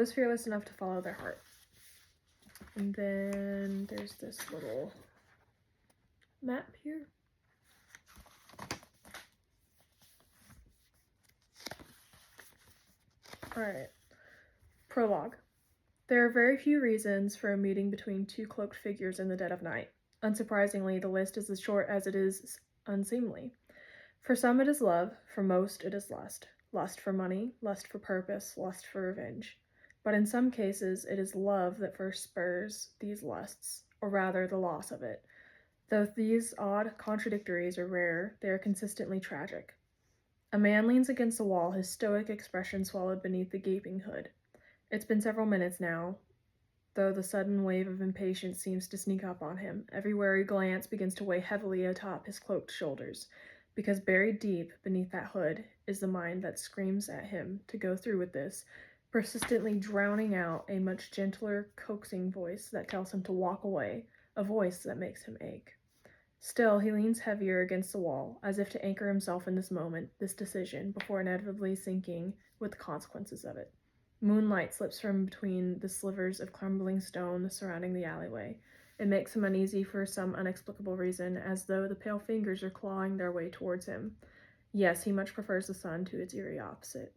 was fearless enough to follow their heart. And then there's this little map here. Alright. Prologue. There are very few reasons for a meeting between two cloaked figures in the dead of night. Unsurprisingly, the list is as short as it is unseemly. For some it is love, for most it is lust. Lust for money, lust for purpose, lust for revenge. But in some cases it is love that first spurs these lusts, or rather the loss of it. Though these odd contradictories are rare, they are consistently tragic. A man leans against the wall, his stoic expression swallowed beneath the gaping hood. It's been several minutes now, though the sudden wave of impatience seems to sneak up on him. Every wary glance begins to weigh heavily atop his cloaked shoulders, because buried deep beneath that hood is the mind that screams at him to go through with this, persistently drowning out a much gentler, coaxing voice that tells him to walk away, a voice that makes him ache. Still, he leans heavier against the wall, as if to anchor himself in this moment, this decision, before inevitably sinking with the consequences of it. Moonlight slips from between the slivers of crumbling stone surrounding the alleyway. It makes him uneasy for some inexplicable reason, as though the pale fingers are clawing their way towards him. Yes, he much prefers the sun to its eerie opposite.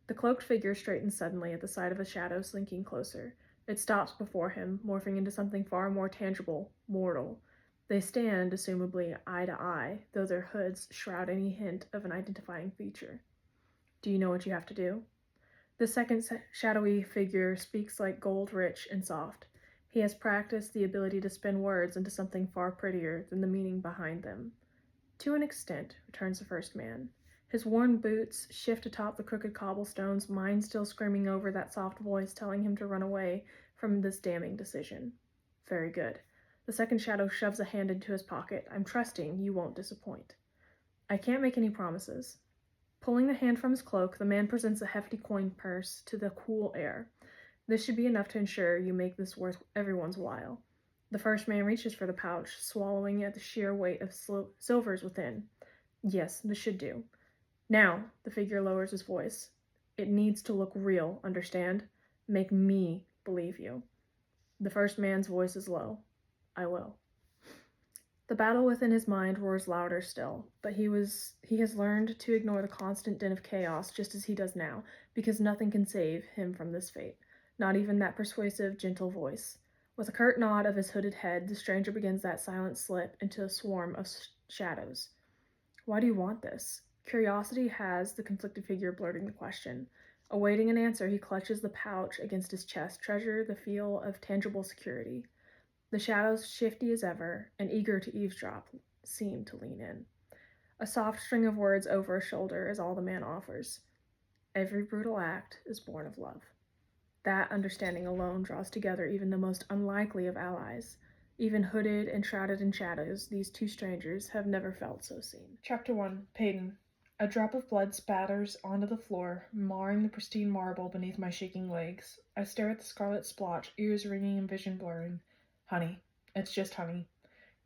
The cloaked figure straightens suddenly at the sight of a shadow slinking closer. It stops before him, morphing into something far more tangible, mortal. They stand, assumably, eye to eye, though their hoods shroud any hint of an identifying feature. Do you know what you have to do? The second shadowy figure speaks like gold rich and soft. He has practiced the ability to spin words into something far prettier than the meaning behind them. To an extent, returns the first man. His worn boots shift atop the crooked cobblestones, mind still screaming over that soft voice telling him to run away from this damning decision. Very good. The second shadow shoves a hand into his pocket. I'm trusting you won't disappoint. I can't make any promises. Pulling the hand from his cloak, the man presents a hefty coin purse to the cool air. This should be enough to ensure you make this worth everyone's while. The first man reaches for the pouch, swallowing at the sheer weight of silvers within. Yes, this should do. Now, the figure lowers his voice. It needs to look real, understand? Make me believe you. The first man's voice is low. I will. The battle within his mind roars louder still, but he has learned to ignore the constant din of chaos just as he does now, because nothing can save him from this fate, not even that persuasive, gentle voice. With a curt nod of his hooded head, the stranger begins that silent slip into a swarm of shadows. Why do you want this? Curiosity has the conflicted figure blurting the question. Awaiting an answer, he clutches the pouch against his chest, treasure the feel of tangible security. The shadows, shifty as ever, and eager to eavesdrop, seem to lean in. A soft string of words over a shoulder is all the man offers. Every brutal act is born of love. That understanding alone draws together even the most unlikely of allies. Even hooded and shrouded in shadows, these two strangers have never felt so seen. Chapter 1. Payton. A drop of blood spatters onto the floor, marring the pristine marble beneath my shaking legs. I stare at the scarlet splotch, ears ringing and vision blurring. Honey. It's just honey.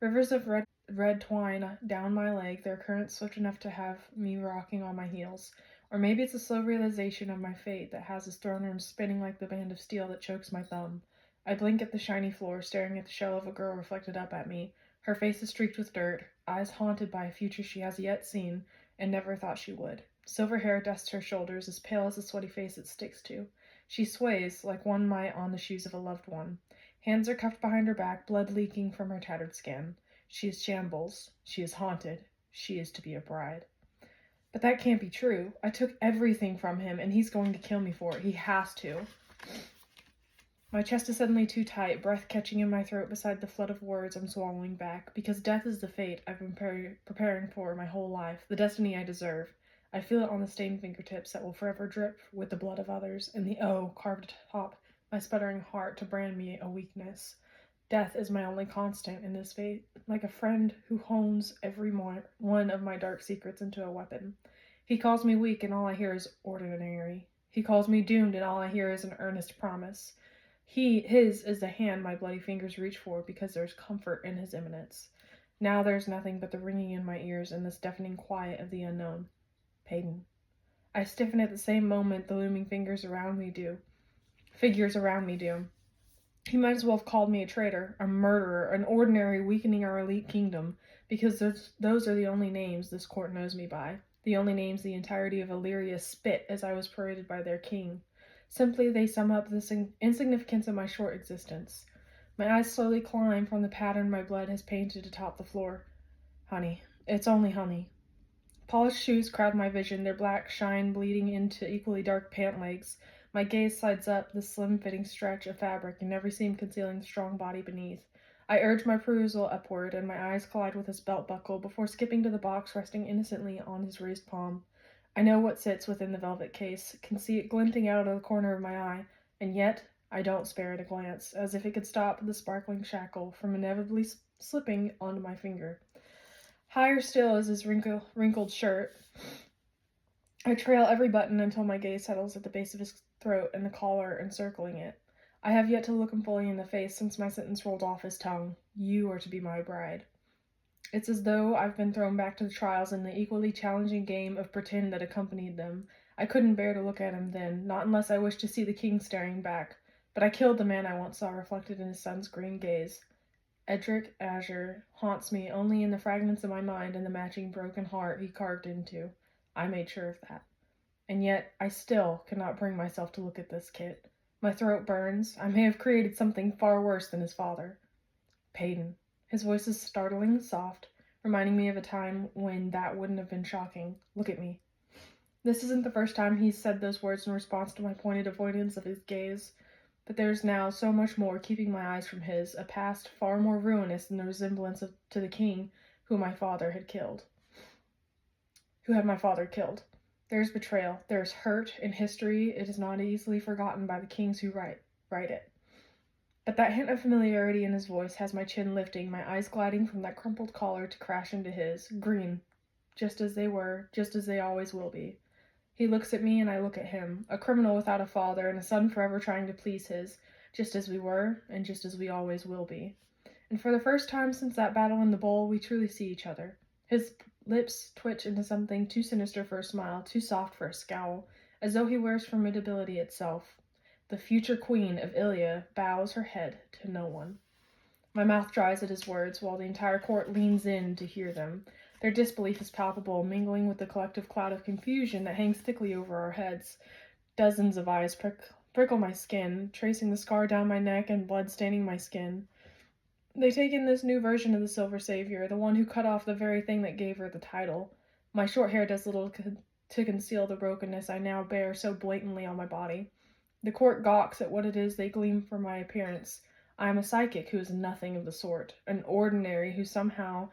Rivers of red twine down my leg, their currents swift enough to have me rocking on my heels. Or maybe it's a slow realization of my fate that has his throne room spinning like the band of steel that chokes my thumb. I blink at the shiny floor, staring at the shell of a girl reflected up at me. Her face is streaked with dirt, eyes haunted by a future she has yet seen and never thought she would. Silver hair dusts her shoulders, as pale as the sweaty face it sticks to. She sways like one might on the shoes of a loved one. Hands are cuffed behind her back, blood leaking from her tattered skin. She is shambles. She is haunted. She is to be a bride. But that can't be true. I took everything from him, and he's going to kill me for it. He has to. My chest is suddenly too tight, breath catching in my throat beside the flood of words I'm swallowing back, because death is the fate I've been preparing for my whole life, the destiny I deserve. I feel it on the stained fingertips that will forever drip with the blood of others, and the O carved atop my sputtering heart to brand me a weakness. Death is my only constant in this fate, like a friend who hones every one of my dark secrets into a weapon. He calls me weak, and all I hear is ordinary. He calls me doomed, and all I hear is an earnest promise. His is the hand my bloody fingers reach for, because there's comfort in his imminence. Now there's nothing but the ringing in my ears and this deafening quiet of the unknown. Payton. I stiffen at the same moment the looming fingers around me do. figures around me do. He might as well have called me a traitor, a murderer, an ordinary weakening our elite kingdom, because those are the only names this court knows me by, the only names the entirety of Illyria spit as I was paraded by their king. Simply, they sum up the insignificance of my short existence. My eyes slowly climb from the pattern my blood has painted atop the floor. Honey. It's only honey. Polished shoes crowd my vision, their black shine bleeding into equally dark pant legs. My gaze slides up the slim-fitting stretch of fabric, and every seam concealing the strong body beneath. I urge my perusal upward, and my eyes collide with his belt buckle before skipping to the box resting innocently on his raised palm. I know what sits within the velvet case, can see it glinting out of the corner of my eye, and yet I don't spare it a glance, as if it could stop the sparkling shackle from inevitably slipping onto my finger. Higher still is his wrinkled shirt. I trail every button until my gaze settles at the base of his throat and the collar encircling it. I have yet to look him fully in the face since my sentence rolled off his tongue. You are to be my bride. It's as though I've been thrown back to the trials and the equally challenging game of pretend that accompanied them. I couldn't bear to look at him then, not unless I wished to see the king staring back. But I killed the man I once saw reflected in his son's green gaze. Edric Azure haunts me only in the fragments of my mind and the matching broken heart he carved into. I made sure of that. And yet, I still cannot bring myself to look at this kit. My throat burns. I may have created something far worse than his father. Peyton. His voice is startling, soft, reminding me of a time when that wouldn't have been shocking. Look at me. This isn't the first time he's said those words in response to my pointed avoidance of his gaze. But there's now so much more keeping my eyes from his, a past far more ruinous than the resemblance to the king who had my father killed. There's betrayal, there's hurt in history. It is not easily forgotten by the kings who write it. But that hint of familiarity in his voice has my chin lifting, my eyes gliding from that crumpled collar to crash into his, green, just as they were, just as they always will be. He looks at me and I look at him, a criminal without a father and a son forever trying to please his, just as we were and just as we always will be. And for the first time since that battle in the bowl, we truly see each other. His lips twitch into something too sinister for a smile, too soft for a scowl, as though he wears formidability itself. The future queen of Ilia bows her head to no one. My mouth dries at his words, while the entire court leans in to hear them. Their disbelief is palpable, mingling with the collective cloud of confusion that hangs thickly over our heads. Dozens of eyes prickle my skin, tracing the scar down my neck and blood staining my skin. They take in this new version of the Silver Savior, the one who cut off the very thing that gave her the title. My short hair does little to conceal the brokenness I now bear so blatantly on my body. The court gawks at what it is they glean from my appearance. I am a psychic who is nothing of the sort, an ordinary who somehow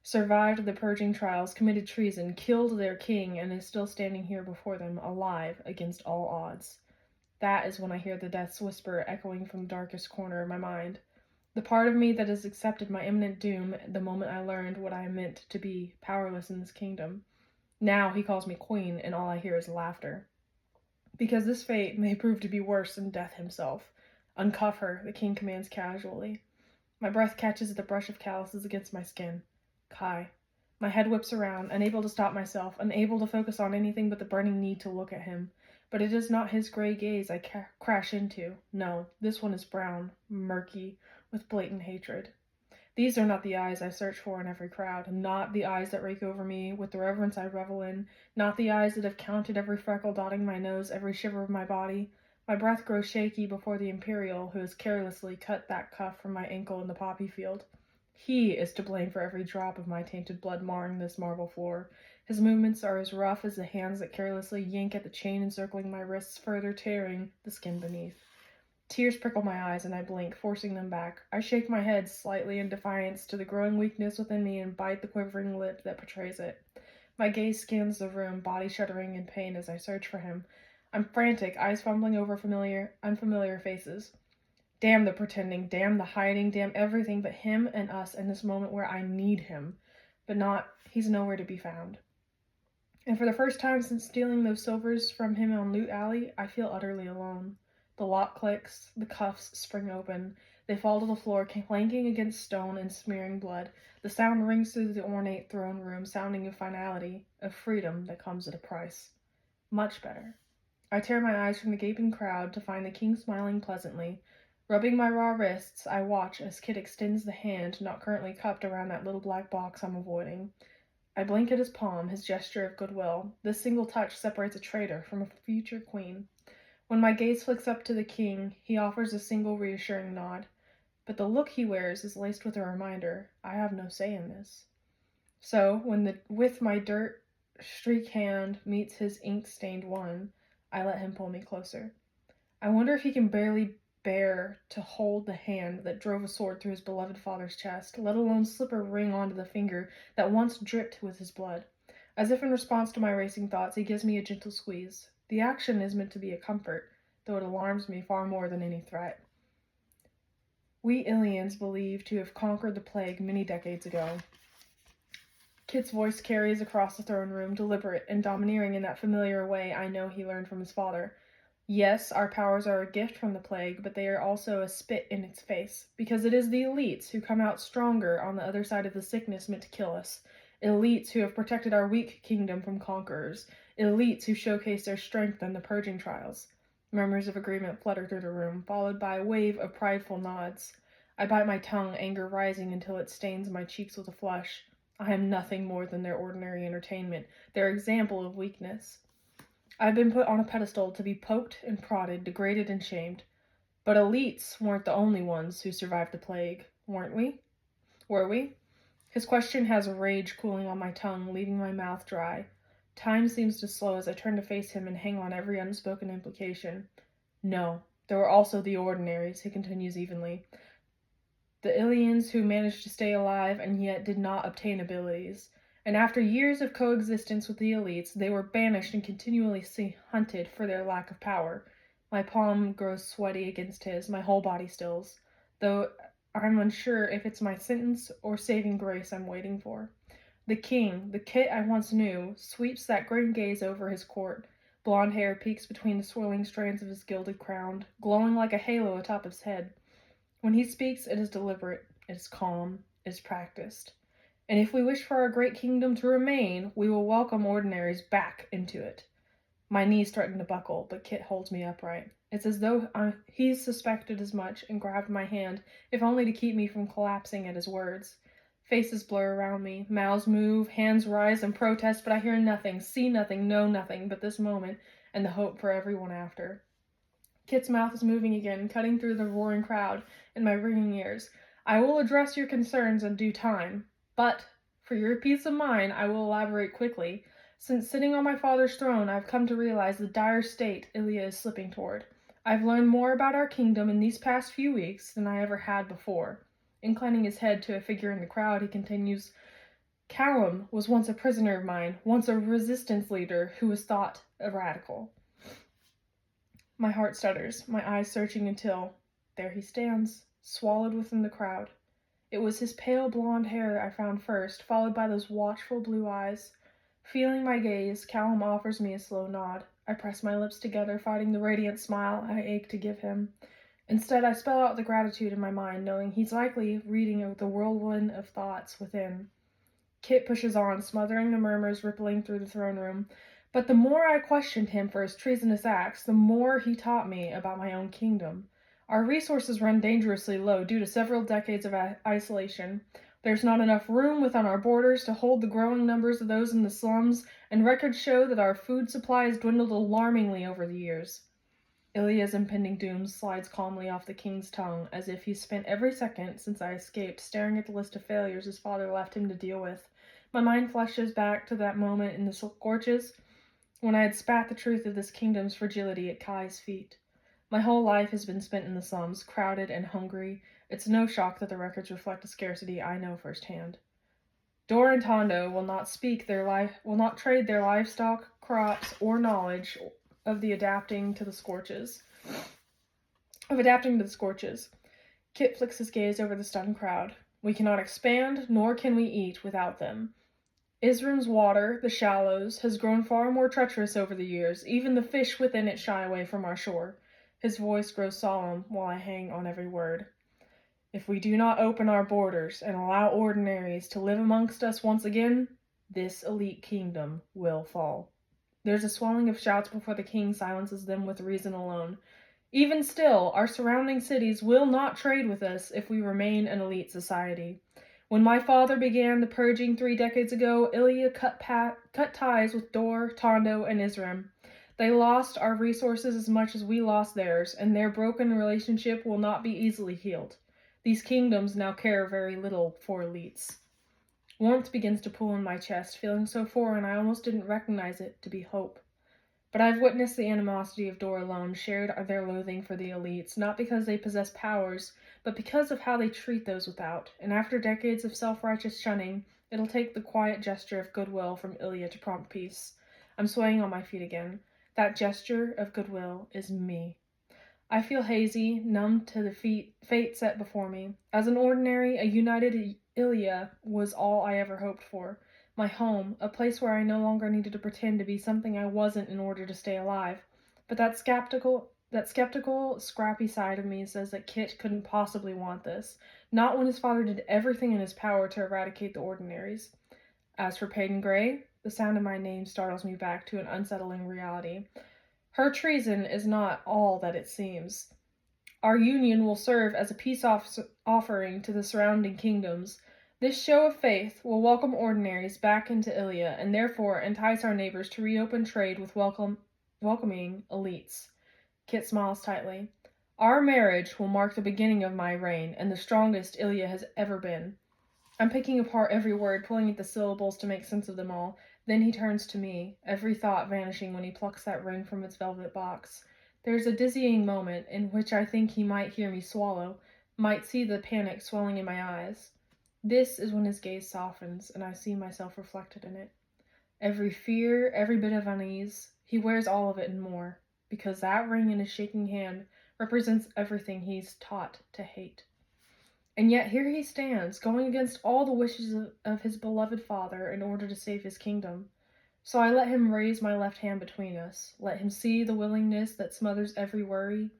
survived the purging trials, committed treason, killed their king, and is still standing here before them, alive, against all odds. That is when I hear the death's whisper echoing from the darkest corner of my mind. The part of me that has accepted my imminent doom the moment I learned what I meant to be, powerless in this kingdom. Now he calls me queen, and all I hear is laughter. Because this fate may prove to be worse than death himself. Uncuff her, the king commands casually. My breath catches at the brush of calluses against my skin. Kai. My head whips around, unable to stop myself, unable to focus on anything but the burning need to look at him. But it is not his gray gaze I crash into. No, this one is brown, murky, with blatant hatred. These are not the eyes I search for in every crowd, not the eyes that rake over me with the reverence I revel in, not the eyes that have counted every freckle dotting my nose, every shiver of my body. My breath grows shaky before the Imperial who has carelessly cut that cuff from my ankle in the poppy field. He is to blame for every drop of my tainted blood marring this marble floor. His movements are as rough as the hands that carelessly yank at the chain encircling my wrists, further tearing the skin beneath. Tears prickle my eyes and I blink, forcing them back. I shake my head slightly in defiance to the growing weakness within me and bite the quivering lip that betrays it. My gaze scans the room, body shuddering in pain as I search for him. I'm frantic, eyes fumbling over unfamiliar faces. Damn the pretending, damn the hiding, damn everything but him and us in this moment where I need him. But he's nowhere to be found. And for the first time since stealing those silvers from him on Loot Alley, I feel utterly alone. The lock clicks, the cuffs spring open. They fall to the floor, clanking against stone and smearing blood. The sound rings through the ornate throne room, sounding of finality, of freedom that comes at a price. Much better. I tear my eyes from the gaping crowd to find the king smiling pleasantly. Rubbing my raw wrists, I watch as Kit extends the hand not currently cupped around that little black box I'm avoiding. I blink at his palm, his gesture of goodwill. This single touch separates a traitor from a future queen. When my gaze flicks up to the king, he offers a single reassuring nod. But the look he wears is laced with a reminder, I have no say in this. So, with my dirt-streaked hand meets his ink-stained one, I let him pull me closer. I wonder if he can barely bear to hold the hand that drove a sword through his beloved father's chest, let alone slip a ring onto the finger that once dripped with his blood. As if in response to my racing thoughts, he gives me a gentle squeeze. The action is meant to be a comfort, though it alarms me far more than any threat. We Ilians believe to have conquered the plague many decades ago. Kit's voice carries across the throne room, deliberate and domineering in that familiar way I know he learned from his father. Yes, our powers are a gift from the plague, but they are also a spit in its face, because it is the elites who come out stronger on the other side of the sickness meant to kill us. Elites who have protected our weak kingdom from conquerors. Elites who showcase their strength in the purging trials. Murmurs of agreement flutter through the room, followed by a wave of prideful nods. I bite my tongue, anger rising until it stains my cheeks with a flush. I am nothing more than their ordinary entertainment, their example of weakness. I've been put on a pedestal to be poked and prodded, degraded and shamed. But elites weren't the only ones who survived the plague, weren't we? Were we? His question has rage cooling on my tongue, leaving my mouth dry. Time seems to slow as I turn to face him and hang on every unspoken implication. No, there were also the ordinaries, he continues evenly. The Ilians who managed to stay alive and yet did not obtain abilities. And after years of coexistence with the elites, they were banished and continually hunted for their lack of power. My palm grows sweaty against his, my whole body stills, though I'm unsure if it's my sentence or saving grace I'm waiting for. The king, the Kit I once knew, sweeps that grim gaze over his court. Blonde hair peeks between the swirling strands of his gilded crown, glowing like a halo atop his head. When he speaks, it is deliberate, it is calm, it is practiced. And if we wish for our great kingdom to remain, we will welcome ordinaries back into it. My knees threaten to buckle, but Kit holds me upright. It's as though he's suspected as much and grabbed my hand, if only to keep me from collapsing at his words. Faces blur around me, mouths move, hands rise in protest, but I hear nothing, see nothing, know nothing but this moment and the hope for everyone after. Kit's mouth is moving again, cutting through the roaring crowd in my ringing ears. I will address your concerns in due time, but for your peace of mind, I will elaborate quickly. Since sitting on my father's throne, I've come to realize the dire state Ilya is slipping toward. I've learned more about our kingdom in these past few weeks than I ever had before. Inclining his head to a figure in the crowd, he continues, Callum was once a prisoner of mine, once a resistance leader who was thought a radical. My heart stutters, my eyes searching until, there he stands, swallowed within the crowd. It was his pale blonde hair I found first, followed by those watchful blue eyes. Feeling my gaze, Callum offers me a slow nod. I press my lips together, fighting the radiant smile I ache to give him. Instead, I spell out the gratitude in my mind, knowing he's likely reading the whirlwind of thoughts within. Kit pushes on, smothering the murmurs rippling through the throne room. But the more I questioned him for his treasonous acts, the more he taught me about my own kingdom. Our resources run dangerously low due to several decades of isolation. There's not enough room within our borders to hold the growing numbers of those in the slums, and records show that our food supply has dwindled alarmingly over the years. Ilya's impending doom slides calmly off the king's tongue, as if he spent every second since I escaped staring at the list of failures his father left him to deal with. My mind flashes back to that moment in the scorches, when I had spat the truth of this kingdom's fragility at Kai's feet. My whole life has been spent in the slums, crowded and hungry. It's no shock that the records reflect a scarcity I know firsthand. Dor and Tondo will not trade their livestock, crops, or knowledge of adapting to the scorches. Kit flicks his gaze over the stunned crowd. We cannot expand, nor can we eat without them. Isrim's water, the shallows, has grown far more treacherous over the years. Even the fish within it shy away from our shore. His voice grows solemn while I hang on every word. If we do not open our borders and allow ordinaries to live amongst us once again, this elite kingdom will fall. There's a swelling of shouts before the king silences them with reason alone. Even still, our surrounding cities will not trade with us if we remain an elite society. When my father began the purging 3 decades ago, Ilya cut ties with Dor, Tondo, and Isrim. They lost our resources as much as we lost theirs, and their broken relationship will not be easily healed. These kingdoms now care very little for elites. Warmth begins to pool in my chest, feeling so foreign I almost didn't recognize it to be hope. But I've witnessed the animosity of Dor alone, shared their loathing for the elites, not because they possess powers, but because of how they treat those without. And after decades of self-righteous shunning, it'll take the quiet gesture of goodwill from Ilya to prompt peace. I'm swaying on my feet again. That gesture of goodwill is me. I feel hazy, numb to the fate set before me. As an ordinary, a united Ilya was all I ever hoped for. My home, a place where I no longer needed to pretend to be something I wasn't in order to stay alive. But that skeptical, scrappy side of me says that Kit couldn't possibly want this, not when his father did everything in his power to eradicate the ordinaries. As for Peyton Gray, the sound of my name startles me back to an unsettling reality. Her treason is not all that it seems. Our union will serve as a peace offering to the surrounding kingdoms. This show of faith will welcome ordinaries back into Ilya and therefore entice our neighbors to reopen trade with welcoming elites. Kit smiles tightly. Our marriage will mark the beginning of my reign and the strongest Ilya has ever been. I'm picking apart every word, pulling at the syllables to make sense of them all. Then he turns to me, every thought vanishing when he plucks that ring from its velvet box. There's a dizzying moment in which I think he might hear me swallow, might see the panic swelling in my eyes. This is when his gaze softens, and I see myself reflected in it. Every fear, every bit of unease, he wears all of it and more, because that ring in his shaking hand represents everything he's taught to hate. And yet here he stands, going against all the wishes of his beloved father in order to save his kingdom. So I let him raise my left hand between us, let him see the willingness that smothers every worry.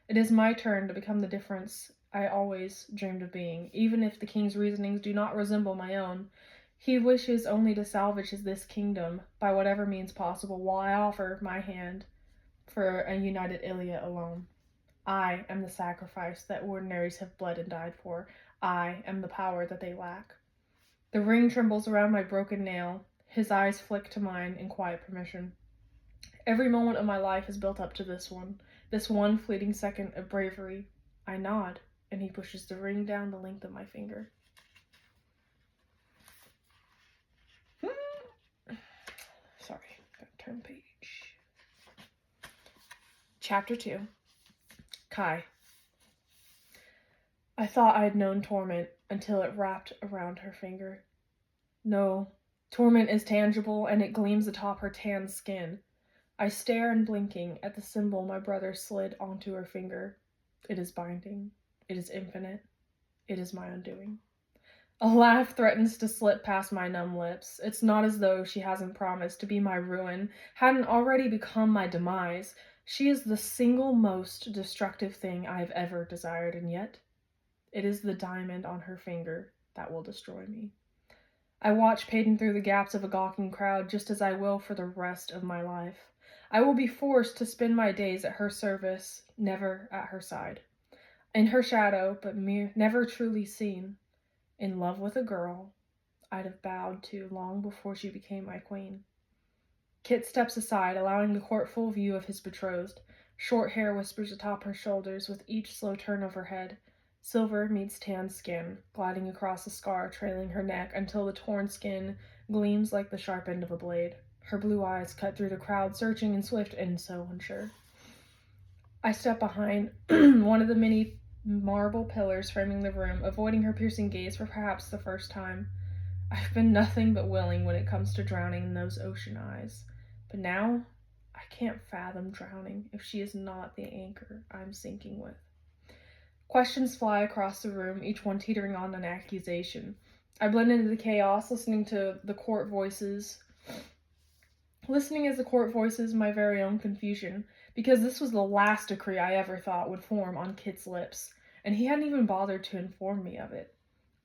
It is my turn to become the difference I always dreamed of being, even if the king's reasonings do not resemble my own. He wishes only to salvage this kingdom by whatever means possible, while I offer my hand for a united Ilya alone. I am the sacrifice that ordinaries have bled and died for. I am the power that they lack. The ring trembles around my broken nail. His eyes flick to mine in quiet permission. Every moment of my life is built up to this one fleeting second of bravery. I nod, and he pushes the ring down the length of my finger. Sorry, gotta turn page. Chapter 2. Kai. I thought I had known torment until it wrapped around her finger. No, torment is tangible, and it gleams atop her tan skin. I stare unblinking at the symbol my brother slid onto her finger. It is binding. It is infinite. It is my undoing. A laugh threatens to slip past my numb lips. It's not as though she hasn't promised to be my ruin, hadn't already become my demise. She is the single most destructive thing I have ever desired, and yet it is the diamond on her finger that will destroy me. I watch Peyton through the gaps of a gawking crowd, just as I will for the rest of my life. I will be forced to spend my days at her service, never at her side. In her shadow, but never truly seen. In love with a girl I'd have bowed to long before she became my queen. Kit steps aside, allowing the court full view of his betrothed. Short hair whispers atop her shoulders with each slow turn of her head. Silver meets tan skin, gliding across the scar trailing her neck until the torn skin gleams like the sharp end of a blade. Her blue eyes cut through the crowd, searching and swift and so unsure. I step behind one of the many marble pillars framing the room, avoiding her piercing gaze for perhaps the first time. I've been nothing but willing when it comes to drowning in those ocean eyes. But now, I can't fathom drowning if she is not the anchor I'm sinking with. Questions fly across the room, each one teetering on an accusation. I blend into the chaos, listening as the court voices my very own confusion, because this was the last decree I ever thought would form on Kit's lips, and he hadn't even bothered to inform me of it.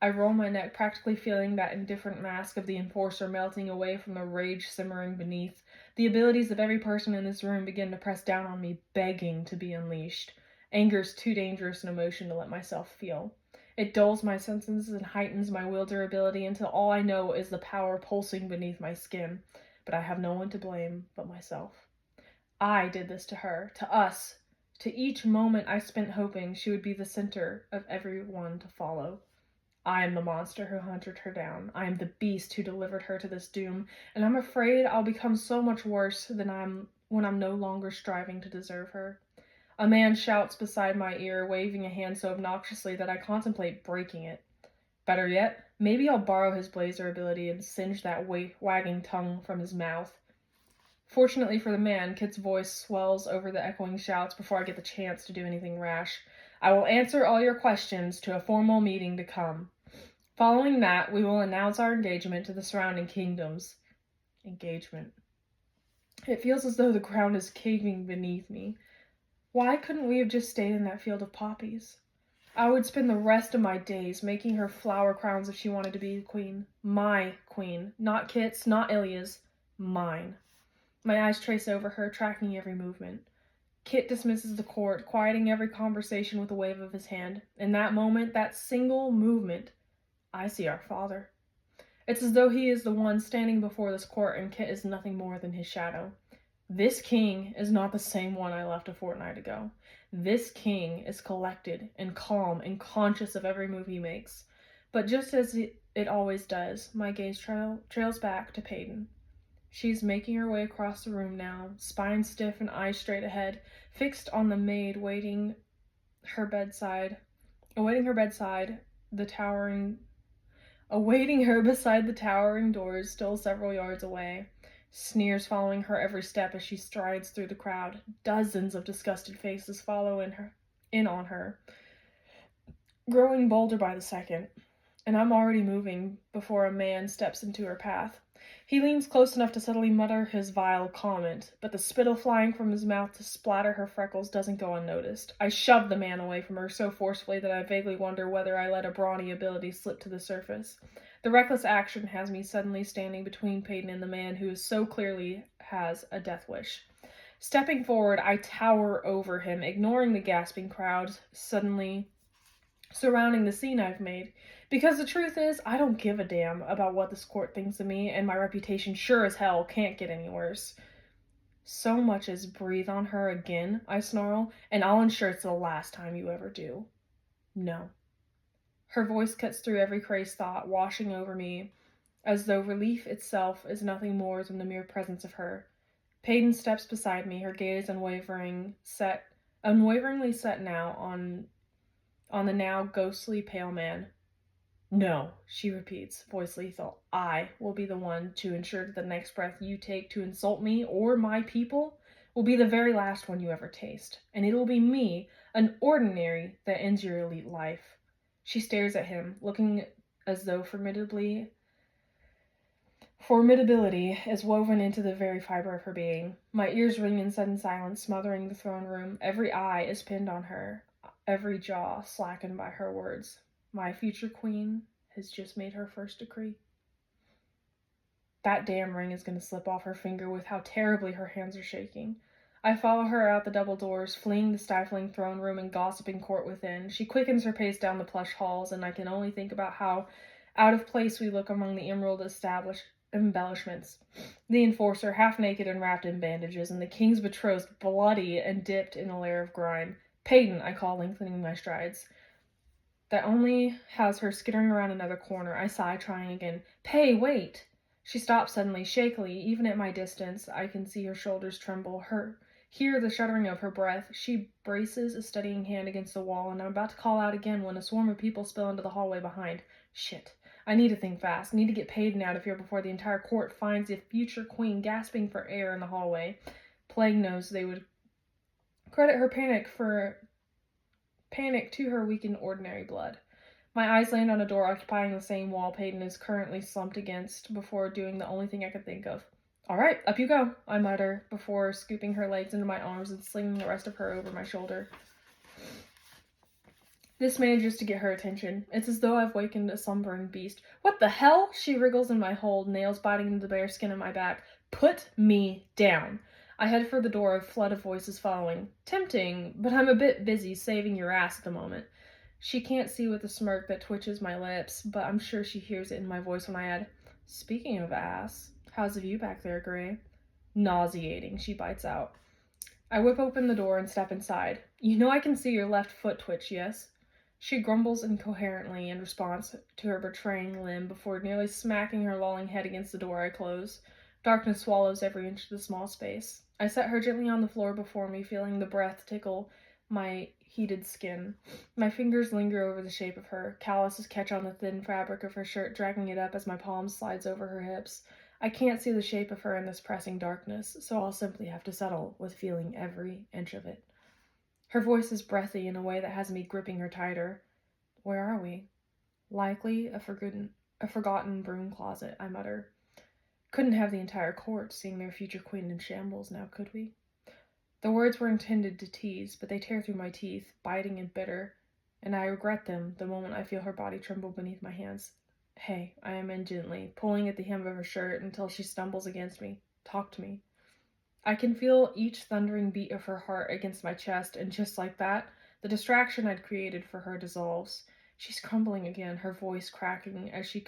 I roll my neck, practically feeling that indifferent mask of the enforcer melting away from the rage simmering beneath. The abilities of every person in this room begin to press down on me, begging to be unleashed. Anger's too dangerous an emotion to let myself feel. It dulls my senses and heightens my will durability until all I know is the power pulsing beneath my skin. But I have no one to blame but myself. I did this to her, to us, to each moment I spent hoping she would be the center of everyone to follow. I am the monster who hunted her down. I am the beast who delivered her to this doom, and I'm afraid I'll become so much worse than when I'm no longer striving to deserve her. A man shouts beside my ear, waving a hand so obnoxiously that I contemplate breaking it. Better yet, maybe I'll borrow his blazer ability and singe that wagging tongue from his mouth. Fortunately for the man, Kit's voice swells over the echoing shouts before I get the chance to do anything rash. I will answer all your questions to a formal meeting to come. Following that, we will announce our engagement to the surrounding kingdoms. Engagement. It feels as though the ground is caving beneath me. Why couldn't we have just stayed in that field of poppies? I would spend the rest of my days making her flower crowns if she wanted to be queen. My queen. Not Kit's, not Ilya's. Mine. My eyes trace over her, tracking every movement. Kit dismisses the court, quieting every conversation with a wave of his hand. In that moment, that single movement, I see our father. It's as though he is the one standing before this court and Kit is nothing more than his shadow. This king is not the same one I left a fortnight ago. This king is collected and calm and conscious of every move he makes. But just as it always does, my gaze trails back to Peyton. She's making her way across the room now, spine stiff and eyes straight ahead, fixed on the maid awaiting her beside the towering doors still several yards away. Sneers following her every step as she strides through the crowd. Dozens of disgusted faces follow in on her, growing bolder by the second, and I'm already moving before a man steps into her path. He leans close enough to subtly mutter his vile comment, but the spittle flying from his mouth to splatter her freckles doesn't go unnoticed. I shove the man away from her so forcefully that I vaguely wonder whether I let a brawny ability slip to the surface. The reckless action has me suddenly standing between Peyton and the man who so clearly has a death wish. Stepping forward, I tower over him, ignoring the gasping crowd suddenly surrounding the scene I've made. Because the truth is, I don't give a damn about what this court thinks of me, and my reputation sure as hell can't get any worse. So much as breathe on her again, I snarl, and I'll ensure it's the last time you ever do. No. Her voice cuts through every crazed thought, washing over me, as though relief itself is nothing more than the mere presence of her. Peyton steps beside me, her gaze unwaveringly set now on the now ghostly pale man. No, she repeats, voice lethal. I will be the one to ensure that the next breath you take to insult me or my people will be the very last one you ever taste. And it will be me, an ordinary, that ends your elite life. She stares at him, looking as though formidability is woven into the very fiber of her being. My ears ring in sudden silence, smothering the throne room. Every eye is pinned on her, every jaw slackened by her words. My future queen has just made her first decree. That damn ring is going to slip off her finger with how terribly her hands are shaking. I follow her out the double doors, fleeing the stifling throne room and gossiping court within. She quickens her pace down the plush halls, and I can only think about how out of place we look among the emerald embellishments. The enforcer, half naked and wrapped in bandages, and the king's betrothed, bloody and dipped in a layer of grime. Peyton, I call, lengthening my strides. That only has her skittering around another corner. I sigh, trying again. Wait! She stops suddenly, shakily. Even at my distance, I can see her shoulders tremble, hear the shuddering of her breath. She braces a steadying hand against the wall, and I'm about to call out again when a swarm of people spill into the hallway behind. Shit. I need to think fast. Need to get Peyton out of here before the entire court finds the future queen gasping for air in the hallway. Plague knows they would credit her panic to her weakened ordinary blood. My eyes land on a door occupying the same wall Peyton is currently slumped against before doing the only thing I could think of. All right, up you go, I mutter before scooping her legs into my arms and slinging the rest of her over my shoulder. This manages to get her attention. It's as though I've wakened a slumbering beast. What the hell? She wriggles in my hold, nails biting into the bare skin of my back. Put me down. I head for the door, a flood of voices following. Tempting, but I'm a bit busy saving your ass at the moment. She can't see with the smirk that twitches my lips, but I'm sure she hears it in my voice when I add, "Speaking of ass, how's the view back there, Gray?" Nauseating, she bites out. I whip open the door and step inside. You know I can see your left foot twitch, yes? She grumbles incoherently in response to her betraying limb before nearly smacking her lolling head against the door I close. Darkness swallows every inch of the small space. I set her gently on the floor before me, feeling the breath tickle my heated skin. My fingers linger over the shape of her. Calluses catch on the thin fabric of her shirt, dragging it up as my palm slides over her hips. I can't see the shape of her in this pressing darkness, so I'll simply have to settle with feeling every inch of it. Her voice is breathy in a way that has me gripping her tighter. Where are we? Likely a forgotten broom closet, I mutter. Couldn't have the entire court seeing their future queen in shambles now, could we? The words were intended to tease, but they tear through my teeth, biting and bitter, and I regret them the moment I feel her body tremble beneath my hands. Hey, I amend gently, pulling at the hem of her shirt until she stumbles against me. Talk to me. I can feel each thundering beat of her heart against my chest, and just like that, the distraction I'd created for her dissolves. She's crumbling again, her voice cracking as her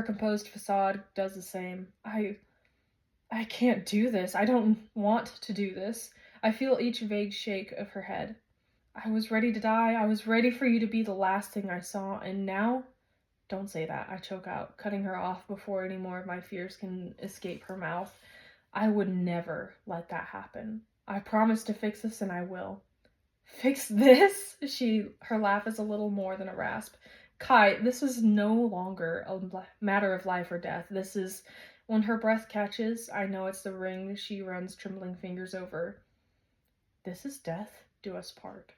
composed facade does the same. I can't do this. I don't want to do this. I feel each vague shake of her head. I was ready to die. I was ready for you to be the last thing I saw, and now? Don't say that, I choke out, cutting her off before any more of my fears can escape her mouth. I would never let that happen. I promise to fix this, and I will. Fix this? Her laugh is a little more than a rasp. Kai, this is no longer a matter of life or death. This is... When her breath catches, I know it's the ring she runs trembling fingers over. This is death, do us part.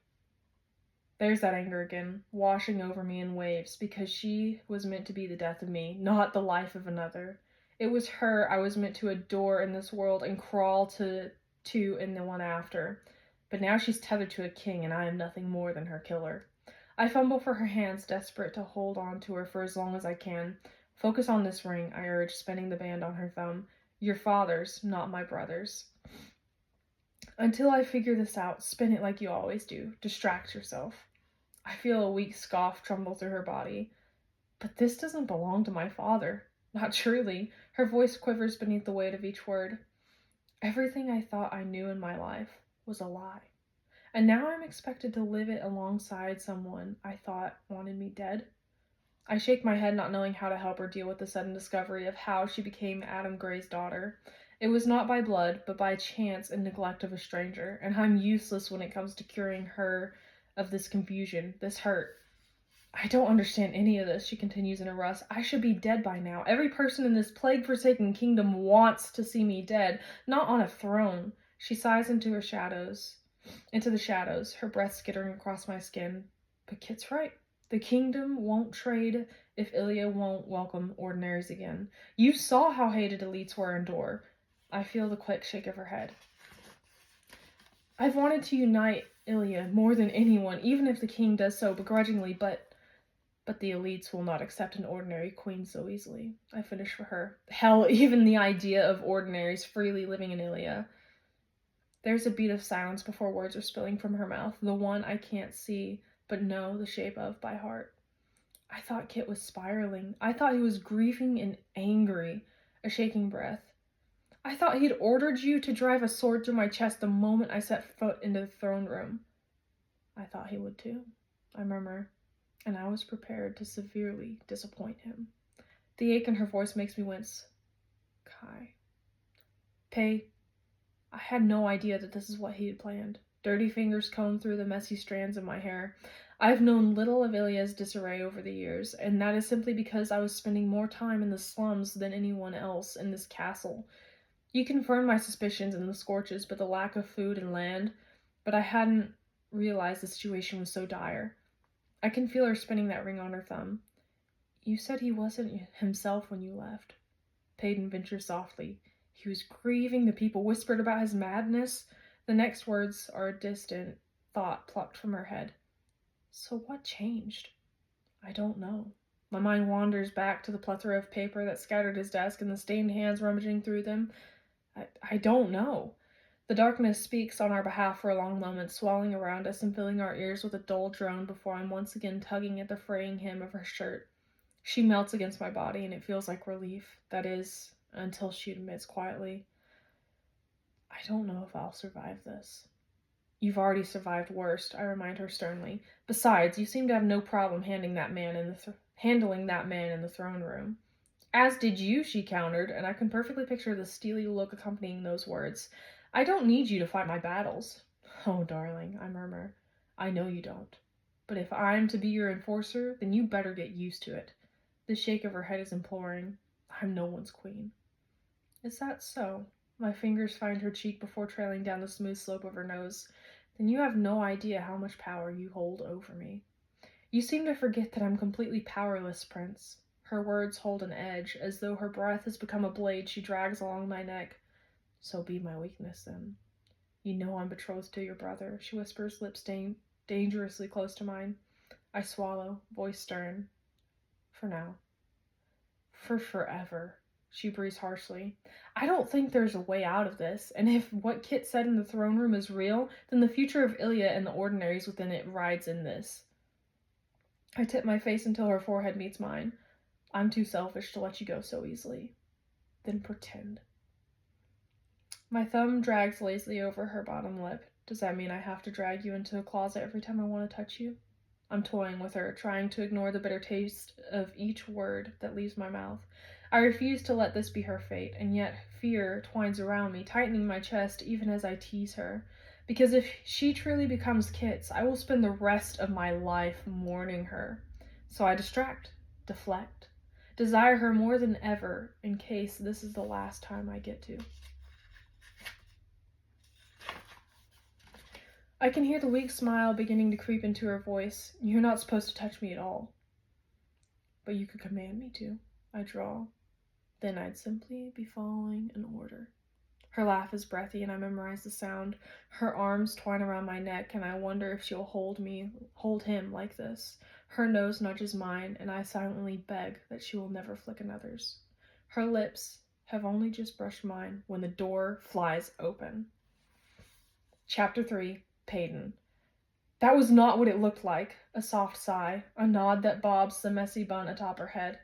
There's that anger again, washing over me in waves, because she was meant to be the death of me, not the life of another. It was her I was meant to adore in this world and crawl to in the one after. But now she's tethered to a king, and I am nothing more than her killer. I fumble for her hands, desperate to hold on to her for as long as I can. Focus on this ring, I urge, spinning the band on her thumb. Your father's, not my brother's. Until I figure this out, spin it like you always do. Distract yourself. I feel a weak scoff tremble through her body. But this doesn't belong to my father. Not truly. Her voice quivers beneath the weight of each word. Everything I thought I knew in my life was a lie. And now I'm expected to live it alongside someone I thought wanted me dead. I shake my head, not knowing how to help her deal with the sudden discovery of how she became Adam Gray's daughter. It was not by blood, but by chance and neglect of a stranger, and I'm useless when it comes to curing her of this confusion, this hurt. I don't understand any of this, she continues in a rust. I should be dead by now. Every person in this plague-forsaken kingdom wants to see me dead, not on a throne. She sighs into the shadows, her breath skittering across my skin. But Kit's right. The kingdom won't trade if Ilya won't welcome ordinaries again. You saw how hated elites were in Dor. I feel the quick shake of her head. I've wanted to unite Ilya more than anyone, even if the king does so begrudgingly, but the elites will not accept an ordinary queen so easily. I finish for her. Hell, even the idea of ordinaries freely living in Ilya. There's a beat of silence before words are spilling from her mouth, the one I can't see, but know the shape of by heart. I thought Kit was spiraling. I thought he was grieving and angry. A shaking breath. I thought he'd ordered you to drive a sword through my chest the moment I set foot into the throne room. I thought he would too, I murmur, and I was prepared to severely disappoint him. The ache in her voice makes me wince. Kai. Pei. I had no idea that this is what he had planned. Dirty fingers comb through the messy strands of my hair. I've known little of Ilya's disarray over the years, and that is simply because I was spending more time in the slums than anyone else in this castle. You confirmed my suspicions in the scorches, but the lack of food and land, but I hadn't realized the situation was so dire. I can feel her spinning that ring on her thumb. You said he wasn't himself when you left. Peyton ventured softly. He was grieving. The people whispered about his madness. The next words are a distant thought plucked from her head. So what changed? I don't know. My mind wanders back to the plethora of paper that scattered his desk and the stained hands rummaging through them. I don't know. The darkness speaks on our behalf for a long moment, swelling around us and filling our ears with a dull drone before I'm once again tugging at the fraying hem of her shirt. She melts against my body and it feels like relief. That is, until she admits quietly, I don't know if I'll survive this. You've already survived worse, I remind her sternly. Besides, you seem to have no problem handling that man in the throne room. As did you, she countered, and I can perfectly picture the steely look accompanying those words. I don't need you to fight my battles. Oh, darling, I murmur. I know you don't. But if I'm to be your enforcer, then you better get used to it. The shake of her head is imploring. I'm no one's queen. Is that so? My fingers find her cheek before trailing down the smooth slope of her nose. Then you have no idea how much power you hold over me. You seem to forget that I'm completely powerless, Prince. Her words hold an edge, as though her breath has become a blade she drags along my neck. So be my weakness, then. You know I'm betrothed to your brother, she whispers, lips dangerously close to mine. I swallow, voice stern. For now. For forever, she breathes harshly. I don't think there's a way out of this, and if what Kit said in the throne room is real, then the future of Ilya and the ordinaries within it rides in this. I tip my face until her forehead meets mine. I'm too selfish to let you go so easily. Then pretend. My thumb drags lazily over her bottom lip. Does that mean I have to drag you into a closet every time I want to touch you? I'm toying with her, trying to ignore the bitter taste of each word that leaves my mouth. I refuse to let this be her fate, and yet fear twines around me, tightening my chest even as I tease her. Because if she truly becomes Kit's, I will spend the rest of my life mourning her. So I distract, deflect, desire her more than ever in case this is the last time I get to. I can hear the weak smile beginning to creep into her voice. You're not supposed to touch me at all. But you could command me to. I drawl. Then I'd simply be following an order. Her laugh is breathy and I memorize the sound. Her arms twine around my neck and I wonder if she'll hold him like this. Her nose nudges mine and I silently beg that she will never flick another's. Her lips have only just brushed mine when the door flies open. Chapter 3, Payton. That was not what it looked like. A soft sigh, a nod that bobs the messy bun atop her head.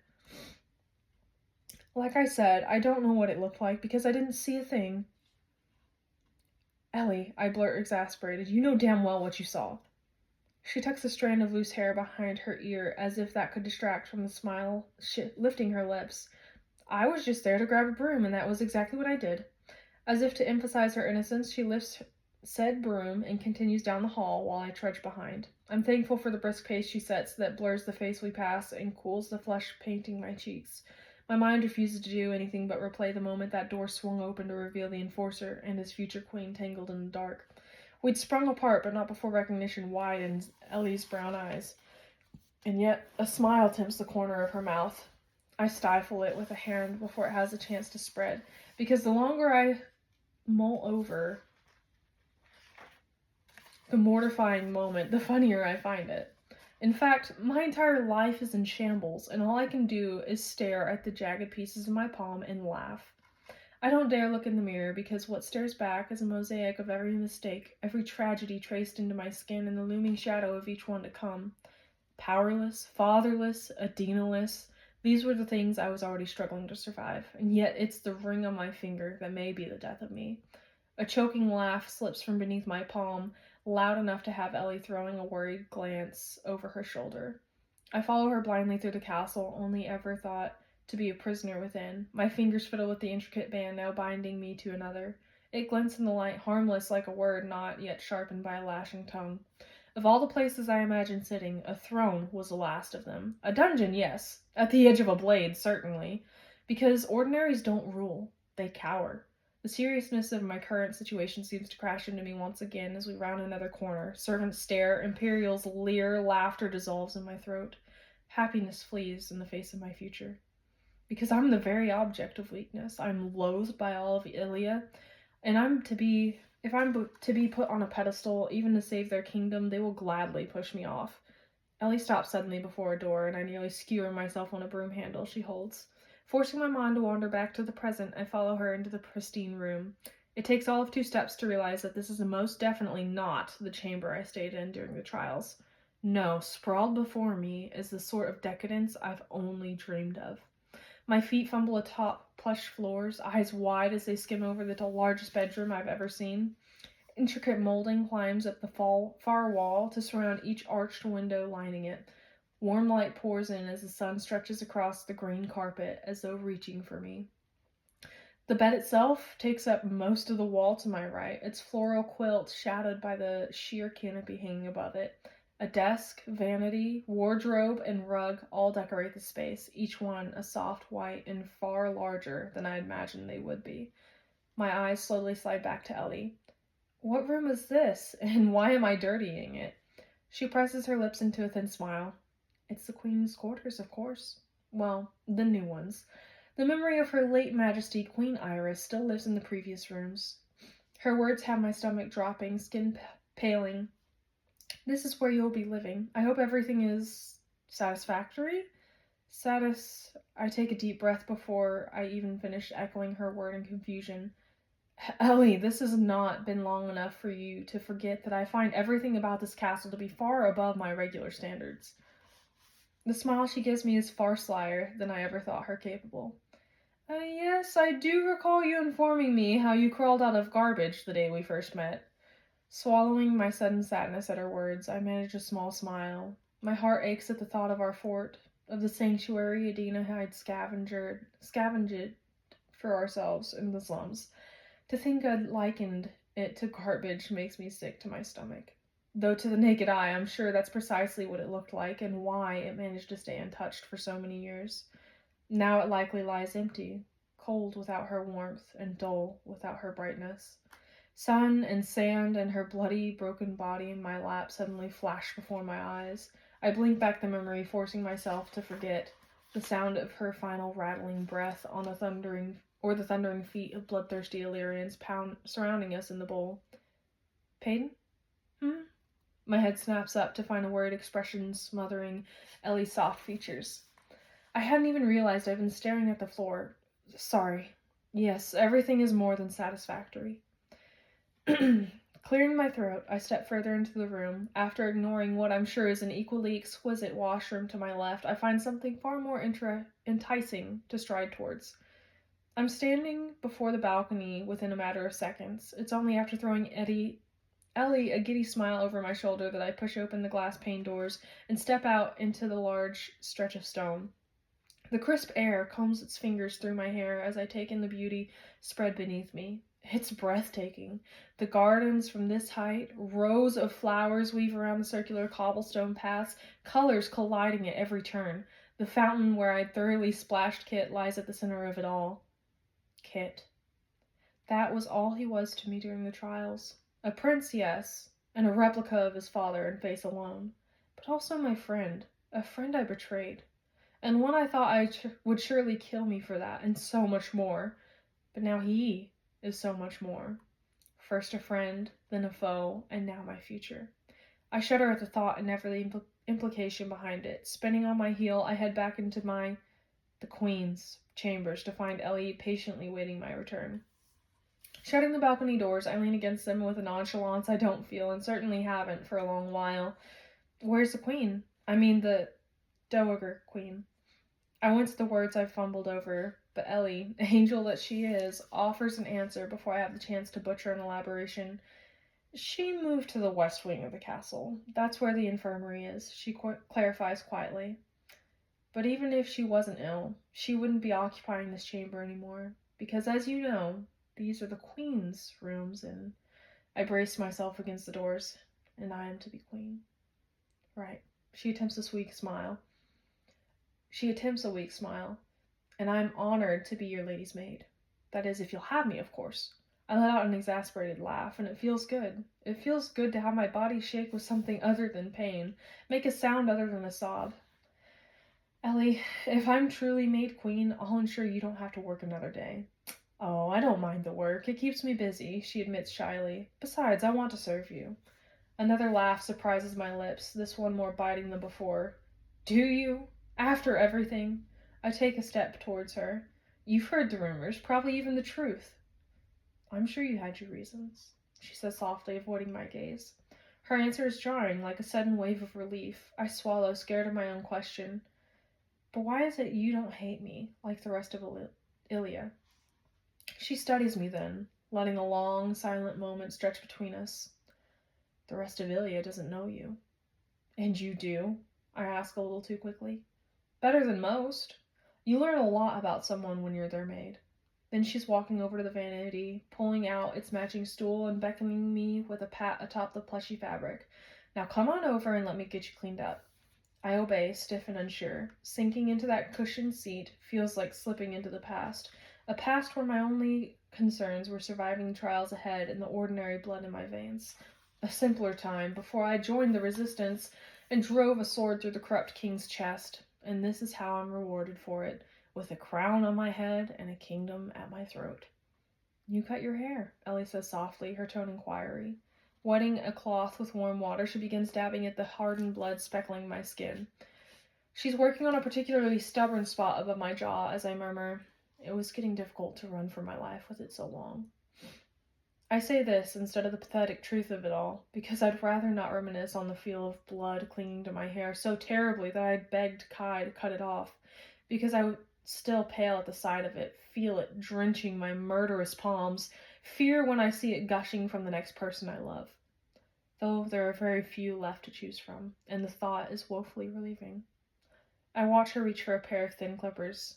Like I said, I don't know what it looked like because I didn't see a thing. Ellie, I blurt exasperated, you know damn well what you saw. She tucks a strand of loose hair behind her ear as if that could distract from the smile lifting her lips. I was just there to grab a broom and that was exactly what I did. As if to emphasize her innocence, she lifts said broom and continues down the hall while I trudge behind. I'm thankful for the brisk pace she sets that blurs the face we pass and cools the flush painting my cheeks. My mind refuses to do anything but replay the moment that door swung open to reveal the enforcer and his future queen tangled in the dark. We'd sprung apart, but not before recognition widened Ellie's brown eyes. And yet a smile tempts the corner of her mouth. I stifle it with a hand before it has a chance to spread, because the longer I mull over the mortifying moment, the funnier I find it. In fact, my entire life is in shambles, and all I can do is stare at the jagged pieces of my palm and laugh. I don't dare look in the mirror because what stares back is a mosaic of every mistake, every tragedy traced into my skin and the looming shadow of each one to come. Powerless, fatherless, Adinaless, these were the things I was already struggling to survive, and yet it's the ring on my finger that may be the death of me. A choking laugh slips from beneath my palm, loud enough to have Ellie throwing a worried glance over her shoulder. I follow her blindly through the castle, only ever thought to be a prisoner within, my fingers fiddle with the intricate band now binding me to another. It glints in the light, harmless like a word not yet sharpened by a lashing tongue. Of all the places I imagined sitting, a throne was the last of them. A dungeon, yes. At the edge of a blade, certainly. Because ordinaries don't rule. They cower. The seriousness of my current situation seems to crash into me once again as we round another corner. Servants stare, Imperials leer, laughter dissolves in my throat. Happiness flees in the face of my future. Because I'm the very object of weakness. I'm loathed by all of Ilya, and I'm to be If I'm to be put on a pedestal, even to save their kingdom, they will gladly push me off. Ellie stops suddenly before a door, and I nearly skewer myself on a broom handle she holds. Forcing my mind to wander back to the present, I follow her into the pristine room. It takes all of 2 steps to realize that this is most definitely not the chamber I stayed in during the trials. No, sprawled before me is the sort of decadence I've only dreamed of. My feet fumble atop plush floors, eyes wide as they skim over the largest bedroom I've ever seen. Intricate molding climbs up the far wall to surround each arched window lining it. Warm light pours in as the sun stretches across the green carpet as though reaching for me. The bed itself takes up most of the wall to my right, its floral quilt shadowed by the sheer canopy hanging above it. A desk, vanity, wardrobe, and rug all decorate the space, each one a soft white and far larger than I imagined they would be. My eyes slowly slide back to Ellie. What room is this, and why am I dirtying it? She presses her lips into a thin smile. It's the Queen's quarters, of course. Well, the new ones. The memory of her late Majesty, Queen Iris, still lives in the previous rooms. Her words have my stomach dropping, skin paling. This is where you'll be living. I hope everything is satisfactory? I take a deep breath before I even finish echoing her word in confusion. Ellie, this has not been long enough for you to forget that I find everything about this castle to be far above my regular standards. The smile she gives me is far slyer than I ever thought her capable. Yes, I do recall you informing me how you crawled out of garbage the day we first met. Swallowing my sudden sadness at her words, I manage a small smile. My heart aches at the thought of our fort, of the sanctuary Adina had scavenged for ourselves in the slums. To think I'd likened it to garbage makes me sick to my stomach. Though to the naked eye, I'm sure that's precisely what it looked like and why it managed to stay untouched for so many years. Now it likely lies empty, cold without her warmth and dull without her brightness. Sun and sand and her bloody, broken body in my lap suddenly flash before my eyes. I blink back the memory, forcing myself to forget the sound of her final rattling breath on the thundering feet of bloodthirsty Illyrians surrounding us in the bowl. Peyton? My head snaps up to find a worried expression smothering Ellie's soft features. I hadn't even realized I'd been staring at the floor. Sorry. Yes, everything is more than satisfactory. Clearing my throat, I step further into the room. After ignoring what I'm sure is an equally exquisite washroom to my left, I find something far more enticing to stride towards. I'm standing before the balcony within a matter of seconds. It's only after throwing Ellie a giddy smile over my shoulder that I push open the glass pane doors and step out into the large stretch of stone. The crisp air combs its fingers through my hair as I take in the beauty spread beneath me. It's breathtaking. The gardens from this height, rows of flowers weave around the circular cobblestone paths, colors colliding at every turn. The fountain where I'd thoroughly splashed Kit lies at the center of it all. Kit. That was all he was to me during the trials. A prince, yes, and a replica of his father in face alone, but also my friend, a friend I betrayed, and one I thought would surely kill me for that, and so much more. But now he is so much more. First a friend, then a foe, and now my future. I shudder at the thought and every implication behind it. Spinning on my heel, I head back into the Queen's chambers to find Ellie patiently waiting my return. Shutting the balcony doors, I lean against them with a nonchalance I don't feel and certainly haven't for a long while. Where's the Queen? I mean the Dowager Queen. I wince at the words I've fumbled over, but Ellie, angel that she is, offers an answer before I have the chance to butcher an elaboration. She moved to the west wing of the castle. That's where the infirmary is, she clarifies quietly. But even if she wasn't ill, she wouldn't be occupying this chamber anymore, because as you know, these are the Queen's rooms, and I brace myself against the doors, and I am to be Queen. Right. She attempts a weak smile, and I'm honored to be your lady's maid. That is, if you'll have me, of course. I let out an exasperated laugh, and it feels good. It feels good to have my body shake with something other than pain, make a sound other than a sob. Ellie, if I'm truly made queen, I'll ensure you don't have to work another day. Oh, I don't mind the work. It keeps me busy, she admits shyly. Besides, I want to serve you. Another laugh surprises my lips, this one more biting than before. Do you? After everything? I take a step towards her. You've heard the rumors, probably even the truth. I'm sure you had your reasons, she says softly, avoiding my gaze. Her answer is jarring, like a sudden wave of relief. I swallow, scared of my own question. But why is it you don't hate me, like the rest of Ilya? She studies me then, letting a long, silent moment stretch between us. The rest of Ilya doesn't know you. And you do? I ask a little too quickly. Better than most. You learn a lot about someone when you're their maid. Then she's walking over to the vanity, pulling out its matching stool and beckoning me with a pat atop the plushy fabric. Now come on over and let me get you cleaned up. I obey, stiff and unsure. Sinking into that cushioned seat feels like slipping into the past. A past where my only concerns were surviving trials ahead and the ordinary blood in my veins. A simpler time, before I joined the resistance and drove a sword through the corrupt king's chest. And this is how I'm rewarded for it, with a crown on my head and a kingdom at my throat. You cut your hair, Ellie says softly, her tone inquiry. Wetting a cloth with warm water, she begins dabbing at the hardened blood speckling my skin. She's working on a particularly stubborn spot above my jaw as I murmur, it was getting difficult to run for my life with it so long. I say this instead of the pathetic truth of it all, because I'd rather not reminisce on the feel of blood clinging to my hair so terribly that I begged Kai to cut it off, because I was still pale at the sight of it, feel it drenching my murderous palms, fear when I see it gushing from the next person I love. Though there are very few left to choose from, and the thought is woefully relieving. I watch her reach for a pair of thin clippers.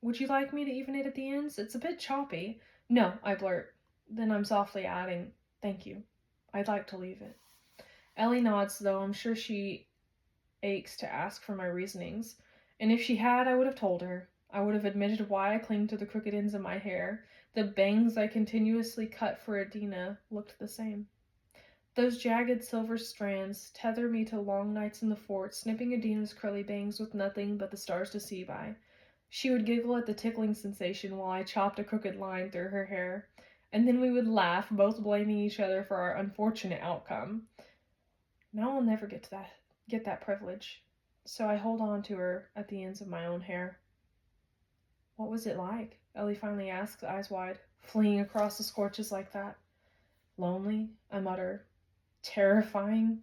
Would you like me to even it at the ends? It's a bit choppy. No, I blurt. Then I'm softly adding, thank you. I'd like to leave it. Ellie nods, though I'm sure she aches to ask for my reasonings. And if she had, I would have told her. I would have admitted why I cling to the crooked ends of my hair. The bangs I continuously cut for Adina looked the same. Those jagged silver strands tether me to long nights in the fort, snipping Adina's curly bangs with nothing but the stars to see by. She would giggle at the tickling sensation while I chopped a crooked line through her hair, and then we would laugh, both blaming each other for our unfortunate outcome. Now I'll never get that privilege, so I hold on to her at the ends of my own hair. What was it like? Ellie finally asks, eyes wide, fleeing across the scorches like that. Lonely, I mutter. Terrifying?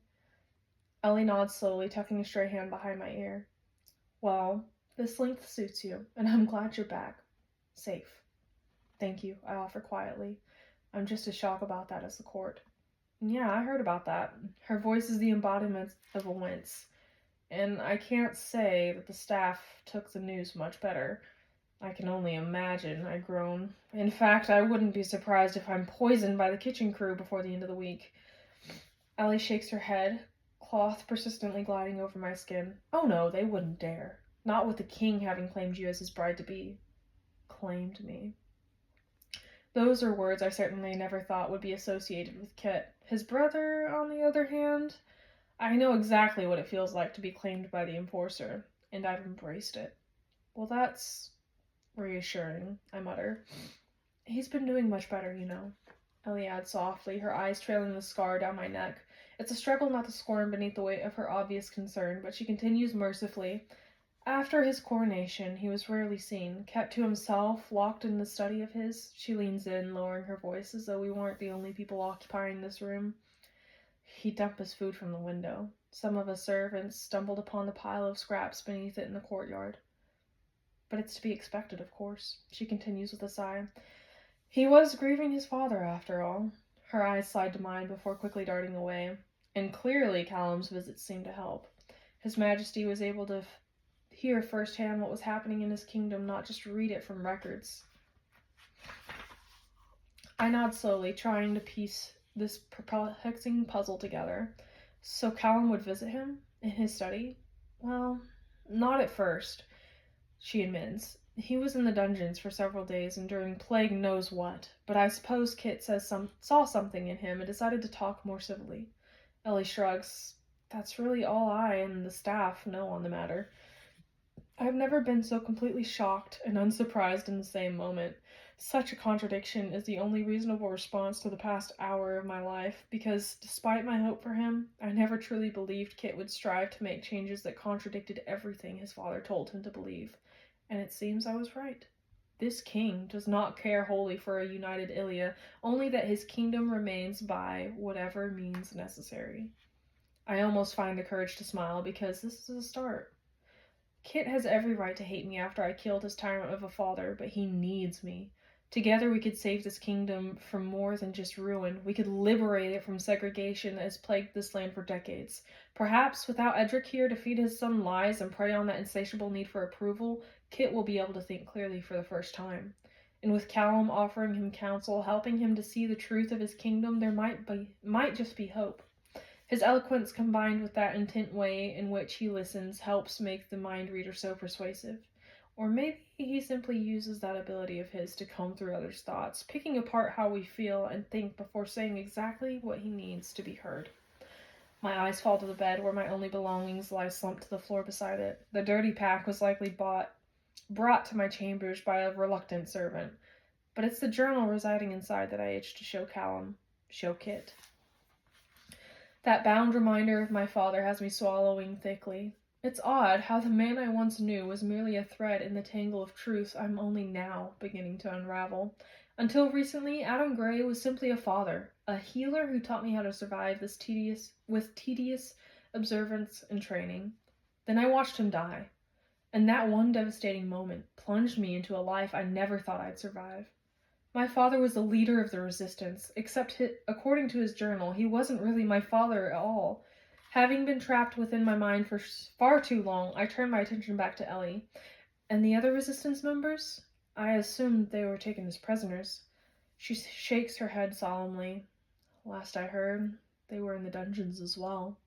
Ellie nods slowly, tucking a stray hand behind my ear. Well, this length suits you, and I'm glad you're back. Safe. Thank you, I offer quietly. I'm just as shocked about that as the court. Yeah, I heard about that. Her voice is the embodiment of a wince, and I can't say that the staff took the news much better. I can only imagine, I groan. In fact, I wouldn't be surprised if I'm poisoned by the kitchen crew before the end of the week. Ellie shakes her head, cloth persistently gliding over my skin. Oh no, they wouldn't dare. Not with the king having claimed you as his bride-to-be. Claimed me. Those are words I certainly never thought would be associated with Kit. His brother, on the other hand, I know exactly what it feels like to be claimed by the enforcer, and I've embraced it. Well, that's reassuring, I mutter. He's been doing much better, you know. Ellie adds softly, her eyes trailing the scar down my neck. It's a struggle not to squirm beneath the weight of her obvious concern, but she continues mercifully. After his coronation, he was rarely seen, kept to himself, locked in the study of his. She leans in, lowering her voice as though we weren't the only people occupying this room. He'd dump his food from the window. Some of us servants stumbled upon the pile of scraps beneath it in the courtyard. But it's to be expected, of course, she continues with a sigh. He was grieving his father, after all. Her eyes slide to mine before quickly darting away. And clearly Callum's visits seemed to help. His Majesty was able to hear firsthand what was happening in his kingdom, not just read it from records. I nod slowly, trying to piece this perplexing puzzle together. So Callum would visit him? In his study? Well, not at first, she admits. He was in the dungeons for several days, enduring plague knows what, but I suppose Kit saw something in him and decided to talk more civilly. Ellie shrugs. That's really all I and the staff know on the matter. I've never been so completely shocked and unsurprised in the same moment. Such a contradiction is the only reasonable response to the past hour of my life, because despite my hope for him, I never truly believed Kit would strive to make changes that contradicted everything his father told him to believe. And it seems I was right. This king does not care wholly for a united Ilia, only that his kingdom remains by whatever means necessary. I almost find the courage to smile, because this is a start. Kit has every right to hate me after I killed his tyrant of a father, but he needs me. Together we could save this kingdom from more than just ruin. We could liberate it from segregation that has plagued this land for decades. Perhaps, without Edric here to feed his son lies and prey on that insatiable need for approval, Kit will be able to think clearly for the first time. And with Callum offering him counsel, helping him to see the truth of his kingdom, there might just be hope. His eloquence, combined with that intent way in which he listens, helps make the mind reader so persuasive. Or maybe he simply uses that ability of his to comb through others' thoughts, picking apart how we feel and think before saying exactly what he needs to be heard. My eyes fall to the bed where my only belongings lie slumped to the floor beside it. The dirty pack was likely brought to my chambers by a reluctant servant. But it's the journal residing inside that I itch to show Callum, show Kit. That bound reminder of my father has me swallowing thickly. It's odd how the man I once knew was merely a thread in the tangle of truth I'm only now beginning to unravel. Until recently, Adam Gray was simply a father, a healer who taught me how to survive this tedious observance and training. Then I watched him die, and that one devastating moment plunged me into a life I never thought I'd survive. My father was the leader of the resistance, except according to his journal, he wasn't really my father at all. Having been trapped within my mind for far too long, I turned my attention back to Ellie. And the other resistance members? I assumed they were taken as prisoners. She shakes her head solemnly. Last I heard, they were in the dungeons as well.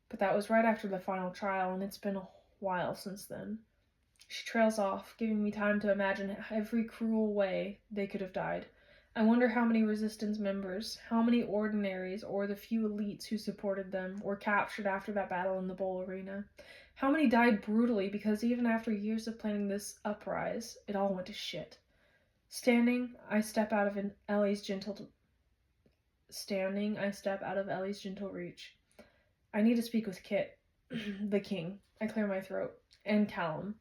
But that was right after the final trial, and it's been a while since then. She trails off, giving me time to imagine every cruel way they could have died. I wonder how many resistance members, how many ordinaries, or the few elites who supported them, were captured after that battle in the Bowl Arena. How many died brutally because even after years of planning this uprise, it all went to shit. Standing, I step out of Ellie's gentle reach. I need to speak with Kit, the king. I clear my throat. And Callum.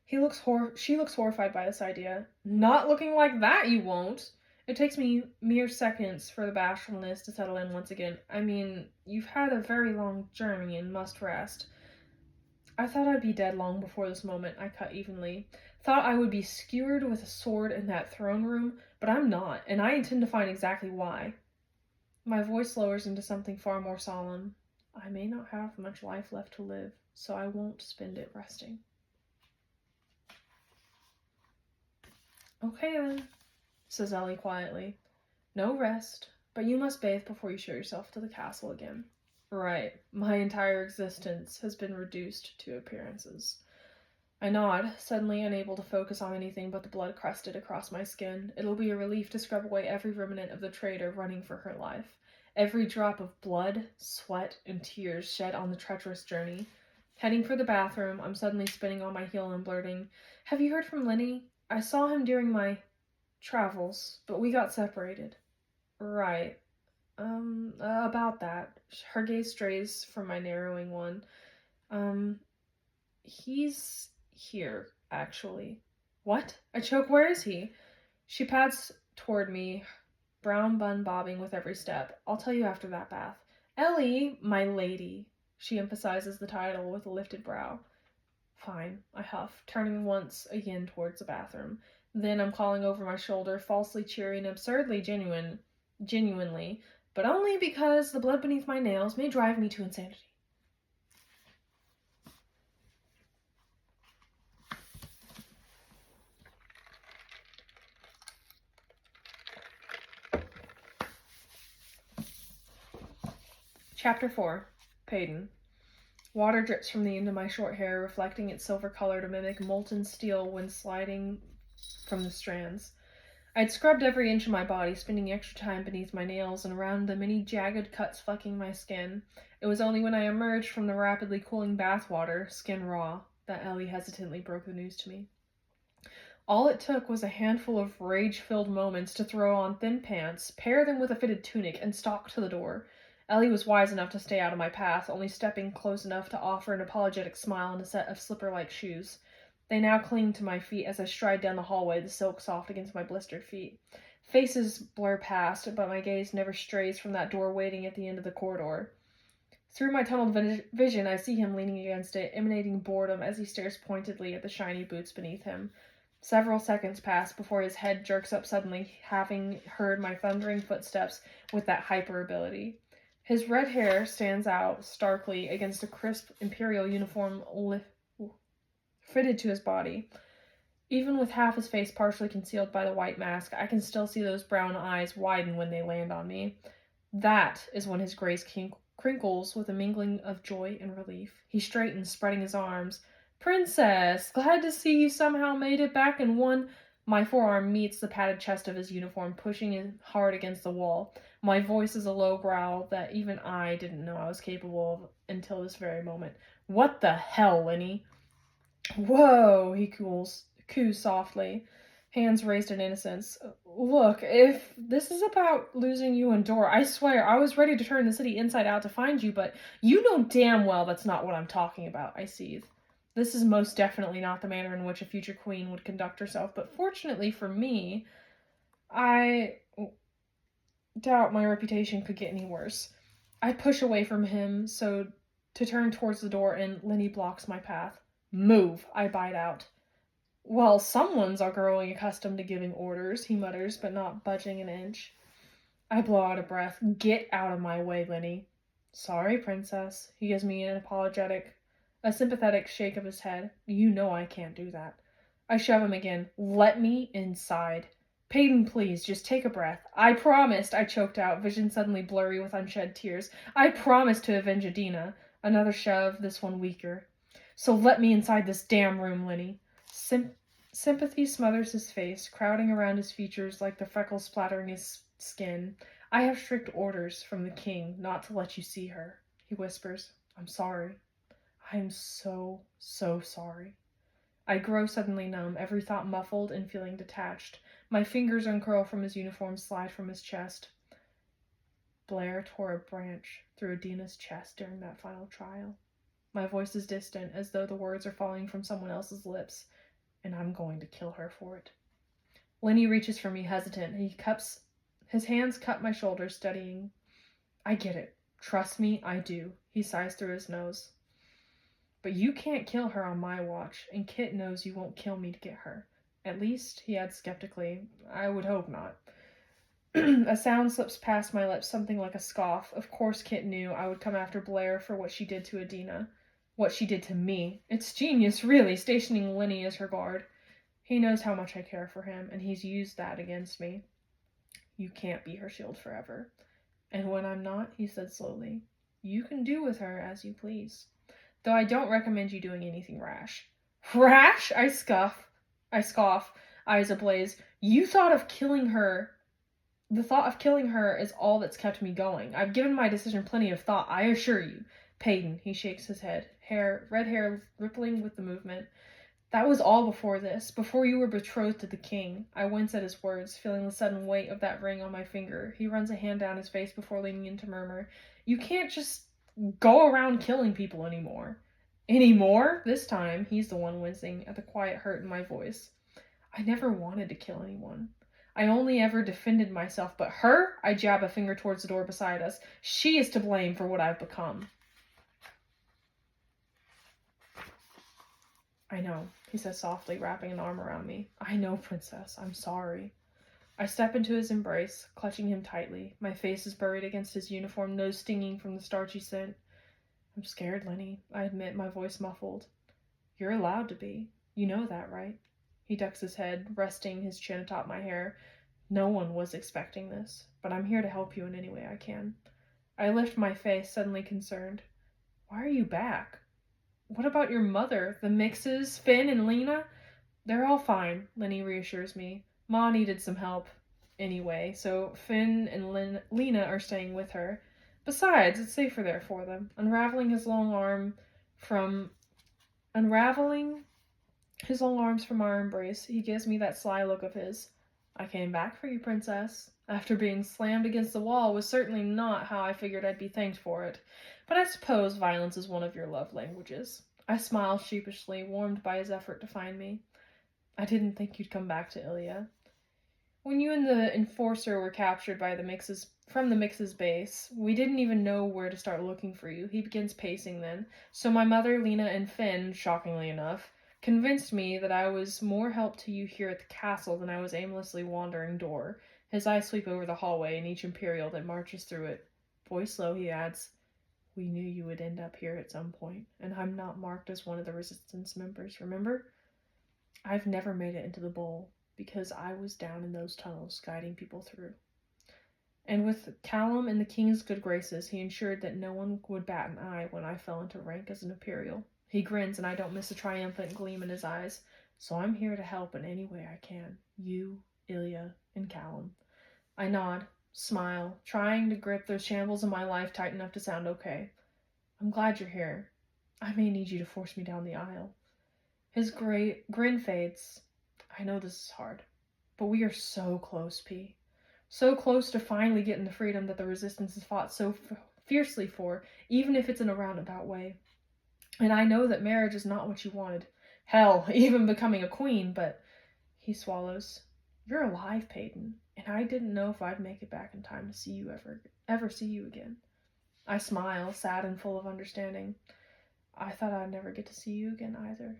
She looks horrified by this idea. Not looking like that, you won't. It takes me mere seconds for the bashfulness to settle in once again. I mean, you've had a very long journey and must rest. I thought I'd be dead long before this moment, I cut evenly. Thought I would be skewered with a sword in that throne room, but I'm not, and I intend to find exactly why. My voice lowers into something far more solemn. I may not have much life left to live, so I won't spend it resting. Okay then, says Ellie quietly. No rest, but you must bathe before you show yourself to the castle again. Right, my entire existence has been reduced to appearances. I nod, suddenly unable to focus on anything but the blood crusted across my skin. It'll be a relief to scrub away every remnant of the traitor running for her life. Every drop of blood, sweat, and tears shed on the treacherous journey. Heading for the bathroom, I'm suddenly spinning on my heel and blurting, "Have you heard from Lenny? I saw him during my travels, but we got separated." Right. About that. Her gaze strays from my narrowing one. He's here, actually. What? I choke. Where is he? She pads toward me, brown bun bobbing with every step. I'll tell you after that bath. Ellie, my lady. She emphasizes the title with a lifted brow. Fine, I huff, turning once again towards the bathroom. Then I'm calling over my shoulder, falsely cheery and absurdly genuinely, but only because the blood beneath my nails may drive me to insanity. Chapter 4. Payton. Water drips from the end of my short hair, reflecting its silver color to mimic molten steel when sliding from the strands. I'd scrubbed every inch of my body, spending extra time beneath my nails and around the many jagged cuts flecking my skin. It was only when I emerged from the rapidly cooling bath water, skin raw, that Ellie hesitantly broke the news to me. All it took was a handful of rage-filled moments to throw on thin pants, pair them with a fitted tunic, and stalk to the door. Ellie was wise enough to stay out of my path, only stepping close enough to offer an apologetic smile and a set of slipper-like shoes. They now cling to my feet as I stride down the hallway, the silk soft against my blistered feet. Faces blur past, but my gaze never strays from that door waiting at the end of the corridor. Through my tunneled vision, I see him leaning against it, emanating boredom as he stares pointedly at the shiny boots beneath him. Several seconds pass before his head jerks up suddenly, having heard my thundering footsteps with that hyper ability. His red hair stands out starkly against a crisp Imperial uniform fitted to his body. Even with half his face partially concealed by the white mask, I can still see those brown eyes widen when they land on me. That is when his gaze crinkles with a mingling of joy and relief. He straightens, spreading his arms. "Princess, glad to see you somehow made it back in one." My forearm meets the padded chest of his uniform, pushing it hard against the wall. My voice is a low growl that even I didn't know I was capable of until this very moment. "What the hell, Lenny?" "Whoa," he coos softly, hands raised in innocence. "Look, if this is about losing you and Dora, I swear I was ready to turn the city inside out to find you, but you know damn well that's not what I'm talking about," I seethe. This is most definitely not the manner in which a future queen would conduct herself, but fortunately for me, I doubt my reputation could get any worse. I push away from him so to turn towards the door, and Lenny blocks my path. "Move," I bite out. "Well, someone's are growing accustomed to giving orders," he mutters, but not budging an inch. I blow out a breath. "Get out of my way, Lenny." "Sorry, Princess." He gives me a sympathetic shake of his head. "You know I can't do that." I shove him again. "Let me inside." "Peyton, please, just take a breath." "I promised," I choked out, vision suddenly blurry with unshed tears. "I promised to avenge Adina." Another shove, this one weaker. "So let me inside this damn room, Lenny." Sympathy smothers his face, crowding around his features like the freckles splattering his skin. "I have strict orders from the king not to let you see her," he whispers. "I'm sorry. I am so, so sorry." I grow suddenly numb, every thought muffled and feeling detached. My fingers uncurl from his uniform, slide from his chest. Blair tore a branch through Adina's chest during that final trial. My voice is distant, as though the words are falling from someone else's lips, and I'm going to kill her for it. Lenny reaches for me, hesitant. His hands cup my shoulders, steadying. "I get it. Trust me, I do." He sighs through his nose. "But you can't kill her on my watch, and Kit knows you won't kill me to get her. At least," he adds skeptically, "I would hope not." A sound slips past my lips, something like a scoff. Of course Kit knew I would come after Blair for what she did to Adina. What she did to me. It's genius, really, stationing Lenny as her guard. He knows how much I care for him, and he's used that against me. "You can't be her shield forever. And when I'm not," he said slowly, "you can do with her as you please. Though I don't recommend you doing anything rash." "Rash?" I scoff, eyes ablaze. "You thought of killing her. The thought of killing her is all that's kept me going. I've given my decision plenty of thought, I assure you." "Peyton," he shakes his head, red hair rippling with the movement. "That was all before this, before you were betrothed to the king." I wince at his words, feeling the sudden weight of that ring on my finger. He runs a hand down his face before leaning in to murmur, "You can't just go around killing people anymore." "Anymore?" This time, he's the one wincing at the quiet hurt in my voice. "I never wanted to kill anyone. I only ever defended myself, but her," I jab a finger towards the door beside us, "she is to blame for what I've become." "I know," he says softly, wrapping an arm around me. "I know, Princess. I'm sorry." I step into his embrace, clutching him tightly. My face is buried against his uniform, nose stinging from the starchy scent. "I'm scared, Lenny," I admit, my voice muffled. "You're allowed to be. You know that, right?" He ducks his head, resting his chin atop my hair. "No one was expecting this, but I'm here to help you in any way I can." I lift my face, suddenly concerned. "Why are you back? What about your mother, the Mixes, Finn and Lena?" "They're all fine," Lenny reassures me. "Ma needed some help anyway, so Finn and Lena are staying with her. Besides, it's safer there for them." Unraveling His long arms from our embrace, he gives me that sly look of his. I came back for you, princess. After being slammed against the wall was certainly not how I figured I'd be thanked for it. But I suppose violence is one of your love languages. I smile sheepishly, warmed by his effort to find me. I didn't think you'd come back to Ilya. When you and the enforcer were captured by the Mix's base, we didn't even know where to start looking for you. He begins pacing then. So my mother, Lena, and Finn, shockingly enough, convinced me that I was more help to you here at the castle than I was aimlessly wandering door. His eyes sweep over the hallway and each Imperial that marches through it. Voice low, he adds, "We knew you would end up here at some point, and I'm not marked as one of the Resistance members, remember? I've never made it into the bowl, because I was down in those tunnels guiding people through." And with Callum in the king's good graces, he ensured that no one would bat an eye when I fell into rank as an Imperial. He grins, and I don't miss a triumphant gleam in his eyes. So I'm here to help in any way I can. You, Ilya, and Callum. I nod, smile, trying to grip those shambles in my life tight enough to sound okay. I'm glad you're here. I may need you to force me down the aisle. His grin fades. I know this is hard, but we are so close, P. So close to finally getting the freedom that the Resistance has fought so fiercely for, even if it's in a roundabout way. And I know that marriage is not what you wanted. Hell, even becoming a queen, but... He swallows. You're alive, Peyton, and I didn't know if I'd make it back in time to see you ever see you again. I smile, sad and full of understanding. I thought I'd never get to see you again either.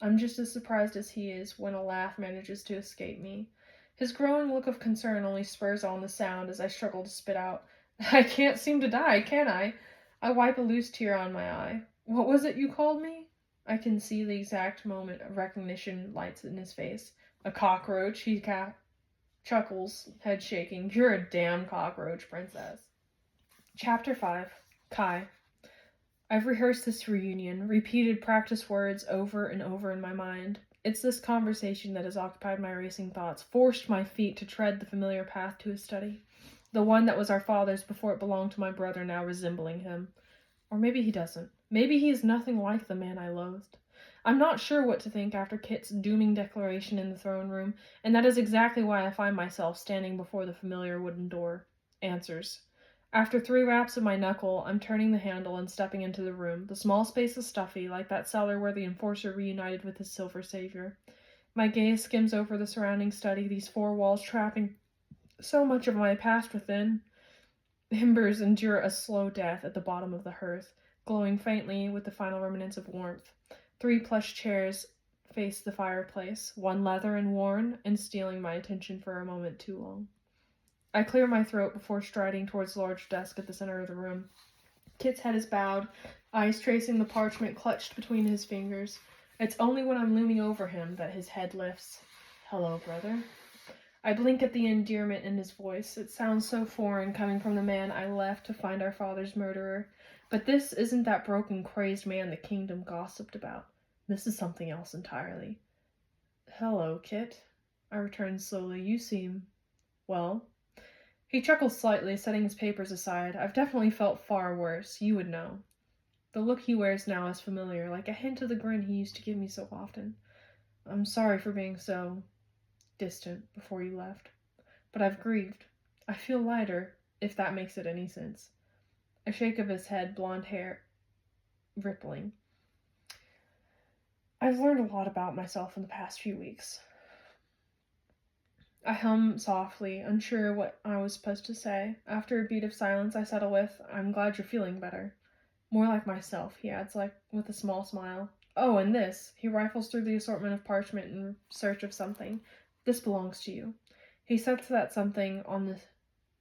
I'm just as surprised as he is when a laugh manages to escape me. His growing look of concern only spurs on the sound as I struggle to spit out, "I can't seem to die, can I?" I wipe a loose tear on my eye. "What was it you called me?" I can see the exact moment of recognition lights in his face. "A cockroach," he chuckles, head shaking. "You're a damn cockroach, princess." Chapter 5. Kai. I've rehearsed this reunion, repeated practice words over and over in my mind. It's this conversation that has occupied my racing thoughts, forced my feet to tread the familiar path to his study. The one that was our father's before it belonged to my brother, now resembling him. Or maybe he doesn't. Maybe he is nothing like the man I loathed. I'm not sure what to think after Kit's dooming declaration in the throne room, and that is exactly why I find myself standing before the familiar wooden door. Answers. After 3 raps of my knuckle, I'm turning the handle and stepping into the room. The small space is stuffy, like that cellar where the enforcer reunited with his silver savior. My gaze skims over the surrounding study, these 4 walls trapping so much of my past within. Embers endure a slow death at the bottom of the hearth, glowing faintly with the final remnants of warmth. 3 plush chairs face the fireplace, one leather and worn, and stealing my attention for a moment too long. I clear my throat before striding towards the large desk at the center of the room. Kit's head is bowed, eyes tracing the parchment clutched between his fingers. It's only when I'm looming over him that his head lifts. "Hello, brother." I blink at the endearment in his voice. It sounds so foreign coming from the man I left to find our father's murderer. But this isn't that broken, crazed man the kingdom gossiped about. This is something else entirely. "Hello, Kit," I return slowly. "You seem... well?" He chuckles slightly, setting his papers aside. "I've definitely felt far worse. You would know." The look he wears now is familiar, like a hint of the grin he used to give me so often. "I'm sorry for being so... distant before you left. But I've grieved. I feel lighter, if that makes it any sense." A shake of his head, blonde hair rippling. "I've learned a lot about myself in the past few weeks." I hum softly, unsure what I was supposed to say. After a beat of silence, I settle with, "I'm glad you're feeling better." "More like myself," he adds, like with a small smile. "Oh, and this." He rifles through the assortment of parchment in search of something. "This belongs to you." He sets that something on the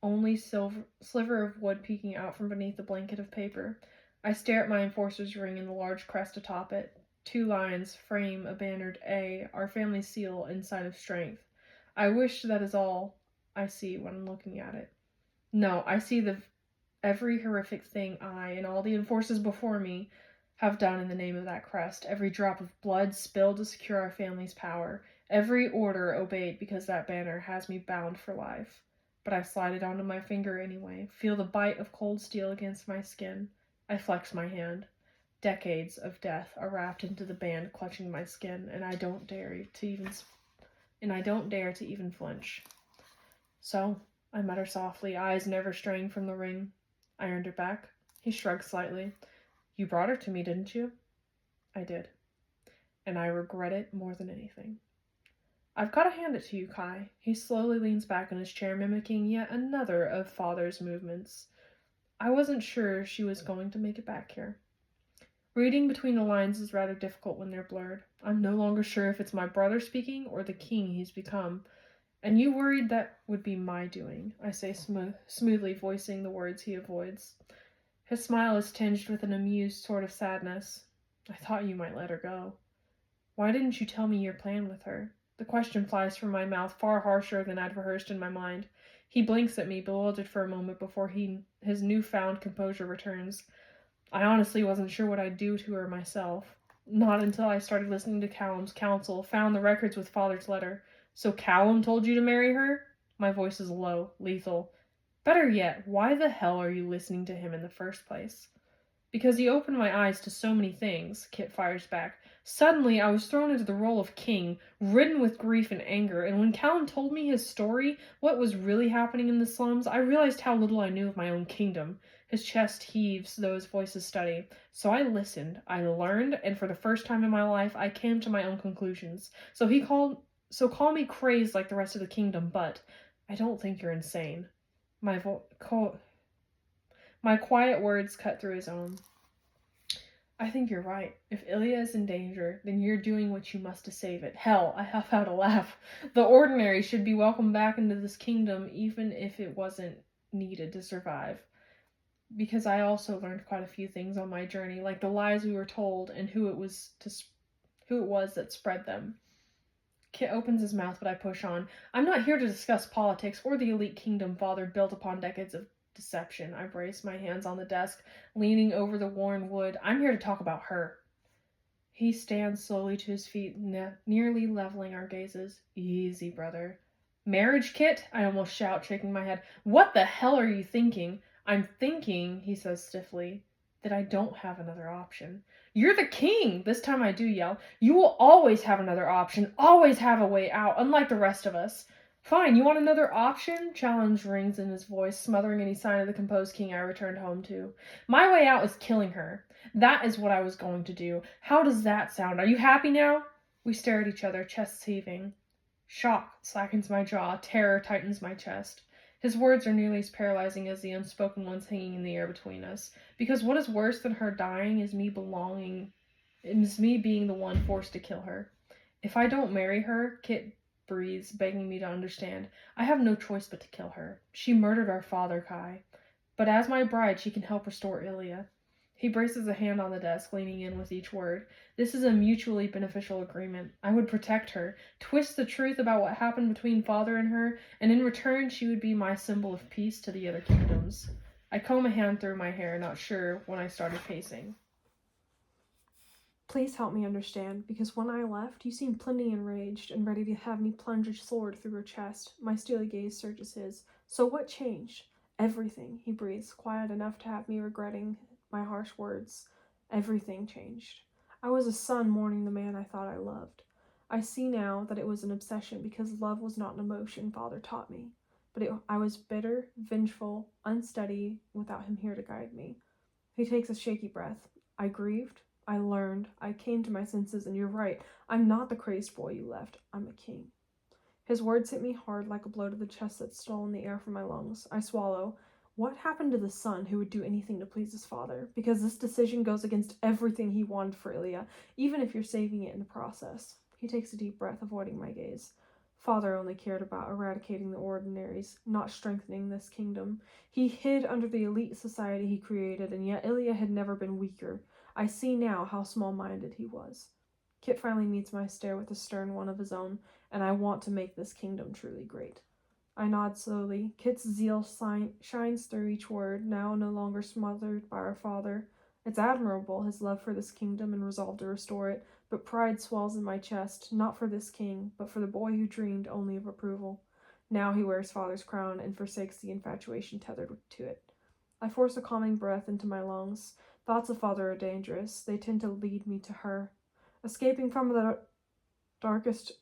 only sliver of wood peeking out from beneath the blanket of paper. I stare at my enforcer's ring and the large crest atop it. 2 lines frame a bannered A, our family seal in sign of strength. I wish that is all I see when I'm looking at it. No, I see every horrific thing I and all the enforcers before me have done in the name of that crest, every drop of blood spilled to secure our family's power, every order obeyed because that banner has me bound for life. But I slide it onto my finger anyway, feel the bite of cold steel against my skin. I flex my hand. Decades of death are wrapped into the band clutching my skin, and I don't dare to even flinch. So, I mutter softly, eyes never straying from the ring. I earned her back. He shrugged slightly. You brought her to me, didn't you? I did. And I regret it more than anything. I've got to hand it to you, Kai. He slowly leans back in his chair, mimicking yet another of Father's movements. I wasn't sure she was going to make it back here. Reading between the lines is rather difficult when they're blurred. I'm no longer sure if it's my brother speaking or the king he's become. And you worried that would be my doing, I say smoothly, voicing the words he avoids. His smile is tinged with an amused sort of sadness. I thought you might let her go. Why didn't you tell me your plan with her? The question flies from my mouth far harsher than I'd rehearsed in my mind. He blinks at me, bewildered for a moment before his newfound composure returns. I honestly wasn't sure what I'd do to her myself. Not until I started listening to Callum's counsel, found the records with Father's letter. So Callum told you to marry her? My voice is low, lethal. Better yet, why the hell are you listening to him in the first place? Because he opened my eyes to so many things, Kit fires back. Suddenly, I was thrown into the role of king, ridden with grief and anger, and when Callum told me his story, what was really happening in the slums, I realized how little I knew of my own kingdom. His chest heaves, though his voice is steady. So I listened, I learned, and for the first time in my life, I came to my own conclusions. So call me crazed like the rest of the kingdom, but I don't think you're insane. My quiet words cut through his own. I think you're right. If Ilya is in danger, then you're doing what you must to save it. Hell, I huff out a laugh. The ordinary should be welcomed back into this kingdom, even if it wasn't needed to survive. Because I also learned quite a few things on my journey, like the lies we were told and who it was that spread them. Kit opens his mouth, but I push on. I'm not here to discuss politics or the elite kingdom Father built upon decades of deception. I brace my hands on the desk, leaning over the worn wood. I'm here to talk about her. He stands slowly to his feet, nearly leveling our gazes. Easy, brother. Marriage, Kit? I almost shout, shaking my head. What the hell are you thinking? I'm thinking, he says stiffly, that I don't have another option. You're the king! This time I do yell. You will always have another option, always have a way out, unlike the rest of us. Fine, you want another option? Challenge rings in his voice, smothering any sign of the composed king I returned home to. My way out is killing her. That is what I was going to do. How does that sound? Are you happy now? We stare at each other, chests heaving. Shock slackens my jaw, terror tightens my chest. His words are nearly as paralyzing as the unspoken ones hanging in the air between us. Because what is worse than her dying is me being the one forced to kill her. If I don't marry her, Kit breathes, begging me to understand. I have no choice but to kill her. She murdered our father, Kai. But as my bride, she can help restore Ilya. He braces a hand on the desk, leaning in with each word. This is a mutually beneficial agreement. I would protect her, twist the truth about what happened between father and her, and in return she would be my symbol of peace to the other kingdoms. I comb a hand through my hair, not sure when I started pacing. Please help me understand, because when I left, you seemed plenty enraged and ready to have me plunge a sword through her chest. My steely gaze searches his. So what changed? Everything, he breathes, quiet enough to have me regretting my harsh words. Everything changed. I was a son mourning the man I thought I loved. I see now that it was an obsession because love was not an emotion Father taught me. But I was bitter, vengeful, unsteady, without him here to guide me. He takes a shaky breath. I grieved. I learned. I came to my senses, and you're right. I'm not the crazed boy you left. I'm a king. His words hit me hard like a blow to the chest that's stolen the air from my lungs. I swallow. What happened to the son who would do anything to please his father? Because this decision goes against everything he wanted for Ilya, even if you're saving it in the process. He takes a deep breath, avoiding my gaze. Father only cared about eradicating the ordinaries, not strengthening this kingdom. He hid under the elite society he created, and yet Ilya had never been weaker. I see now how small-minded he was. Kit finally meets my stare with a stern one of his own, and I want to make this kingdom truly great. I nod slowly. Kit's zeal shines through each word, now no longer smothered by our father. It's admirable, his love for this kingdom and resolve to restore it, but pride swells in my chest, not for this king, but for the boy who dreamed only of approval. Now he wears father's crown and forsakes the infatuation tethered to it. I force a calming breath into my lungs. Thoughts of father are dangerous. They tend to lead me to her. Escaping from the darkest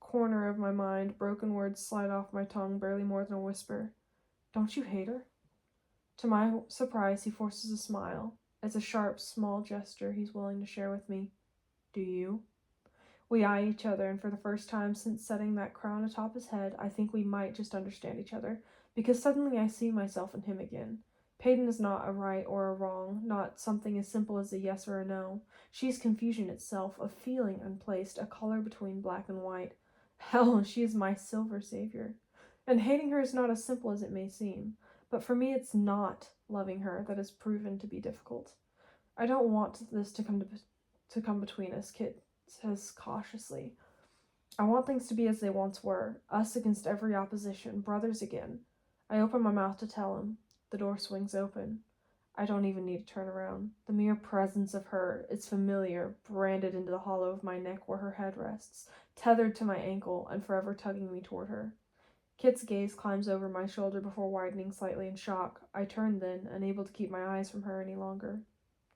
corner of my mind, broken words slide off my tongue, barely more than a whisper. Don't you hate her? To my surprise, he forces a smile. It's a sharp, small gesture he's willing to share with me. Do you? We eye each other, and for the first time since setting that crown atop his head, I think we might just understand each other, because suddenly I see myself in him again. Peyton is not a right or a wrong, not something as simple as a yes or a no. She's confusion itself, a feeling unplaced, a color between black and white. Hell, she is my silver savior. And hating her is not as simple as it may seem. But for me, it's not loving her that has proven to be difficult. I don't want this to come between us, Kit says cautiously. I want things to be as they once were, us against every opposition, brothers again. I open my mouth to tell him. The door swings open. I don't even need to turn around. The mere presence of her is familiar, branded into the hollow of my neck where her head rests, tethered to my ankle and forever tugging me toward her. Kit's gaze climbs over my shoulder before widening slightly in shock. I turn then, unable to keep my eyes from her any longer.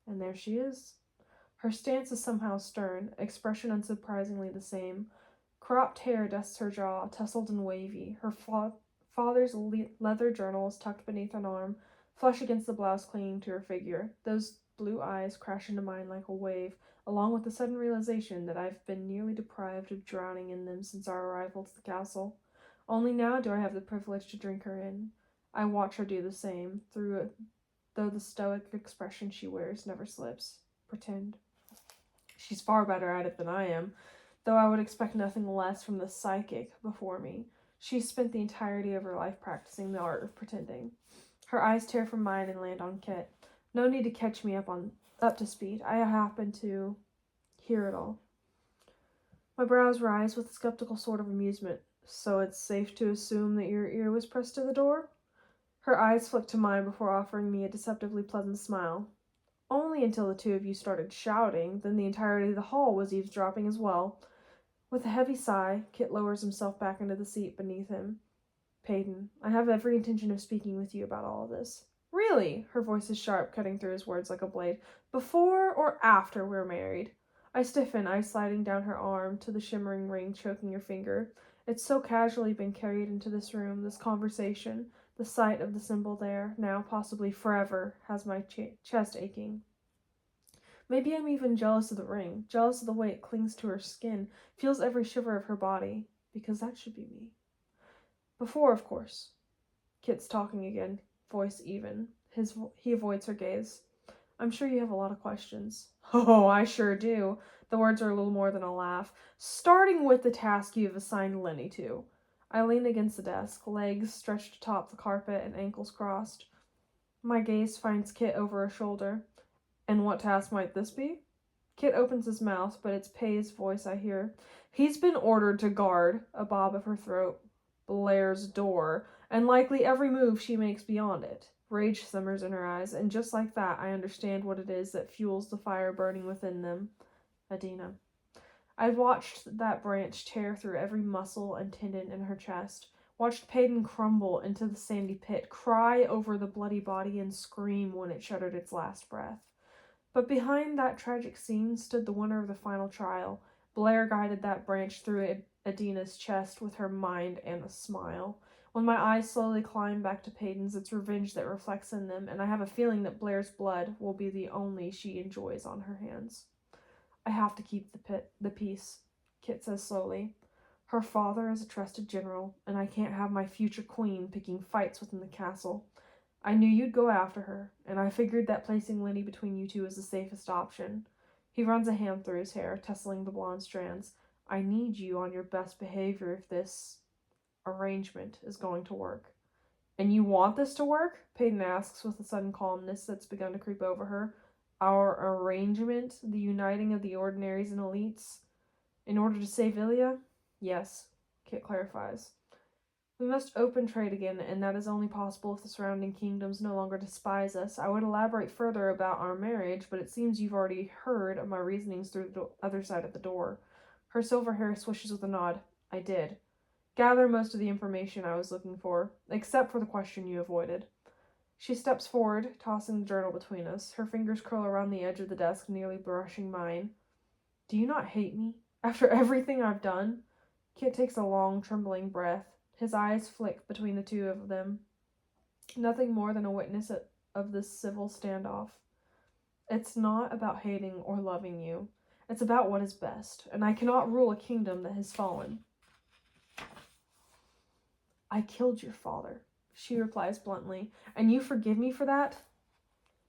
And there she is. Her stance is somehow stern, expression unsurprisingly the same. Cropped hair dusts her jaw, tousled and wavy. Her father's leather journal is tucked beneath an arm, flush against the blouse clinging to her figure. Those blue eyes crash into mine like a wave, along with the sudden realization that I've been nearly deprived of drowning in them since our arrival to the castle. Only now do I have the privilege to drink her in. I watch her do the same, though the stoic expression she wears never slips. Pretend. She's far better at it than I am, though I would expect nothing less from the psychic before me. She's spent the entirety of her life practicing the art of pretending. Her eyes tear from mine and land on Kit. No need to catch me up to speed. I happen to hear it all. My brows rise with a skeptical sort of amusement. So it's safe to assume that your ear was pressed to the door? Her eyes flick to mine before offering me a deceptively pleasant smile. Only until the two of you started shouting, then the entirety of the hall was eavesdropping as well. With a heavy sigh, Kit lowers himself back into the seat beneath him. Peyton, I have every intention of speaking with you about all of this. Really? Her voice is sharp, cutting through his words like a blade. Before or after we're married? I stiffen, eyes sliding down her arm to the shimmering ring choking her finger. It's so casually been carried into this room, this conversation. The sight of the symbol there, now possibly forever, has my chest aching. Maybe I'm even jealous of the ring, jealous of the way it clings to her skin, feels every shiver of her body, because that should be me. Before, of course. Kit's talking again, voice even. He avoids her gaze. I'm sure you have a lot of questions. Oh, I sure do. The words are a little more than a laugh. Starting with the task you've assigned Lenny to. I lean against the desk, legs stretched atop the carpet and ankles crossed. My gaze finds Kit over her shoulder. And what task might this be? Kit opens his mouth, but it's Pay's voice I hear. He's been ordered to guard, a bob of her throat, Blair's door, and likely every move she makes beyond it. Rage simmers in her eyes, and just like that, I understand what it is that fuels the fire burning within them. Adina. I'd watched that branch tear through every muscle and tendon in her chest, watched Peyton crumble into the sandy pit, cry over the bloody body, and scream when it shuddered its last breath. But behind that tragic scene stood the winner of the final trial. Blair guided that branch through Adina's chest with her mind and a smile. When my eyes slowly climb back to Peyton's, it's revenge that reflects in them, and I have a feeling that Blair's blood will be the only she enjoys on her hands. I have to keep the peace, Kit says slowly. Her father is a trusted general, and I can't have my future queen picking fights within the castle. I knew you'd go after her, and I figured that placing Lenny between you two is the safest option. He runs a hand through his hair, tussling the blonde strands. I need you on your best behavior if this arrangement is going to work. And you want this to work? Peyton asks with a sudden calmness that's begun to creep over her. Our arrangement, the uniting of the ordinaries and elites, in order to save Ilya? Yes, Kit clarifies. We must open trade again, and that is only possible if the surrounding kingdoms no longer despise us. I would elaborate further about our marriage, but it seems you've already heard of my reasonings through the other side of the door. Her silver hair swishes with a nod. I did. Gather most of the information I was looking for, except for the question you avoided. She steps forward, tossing the journal between us. Her fingers curl around the edge of the desk, nearly brushing mine. Do you not hate me? After everything I've done? Kit takes a long, trembling breath. His eyes flick between the two of them. Nothing more than a witness of this civil standoff. It's not about hating or loving you. It's about what is best, and I cannot rule a kingdom that has fallen. I killed your father, she replies bluntly, and you forgive me for that?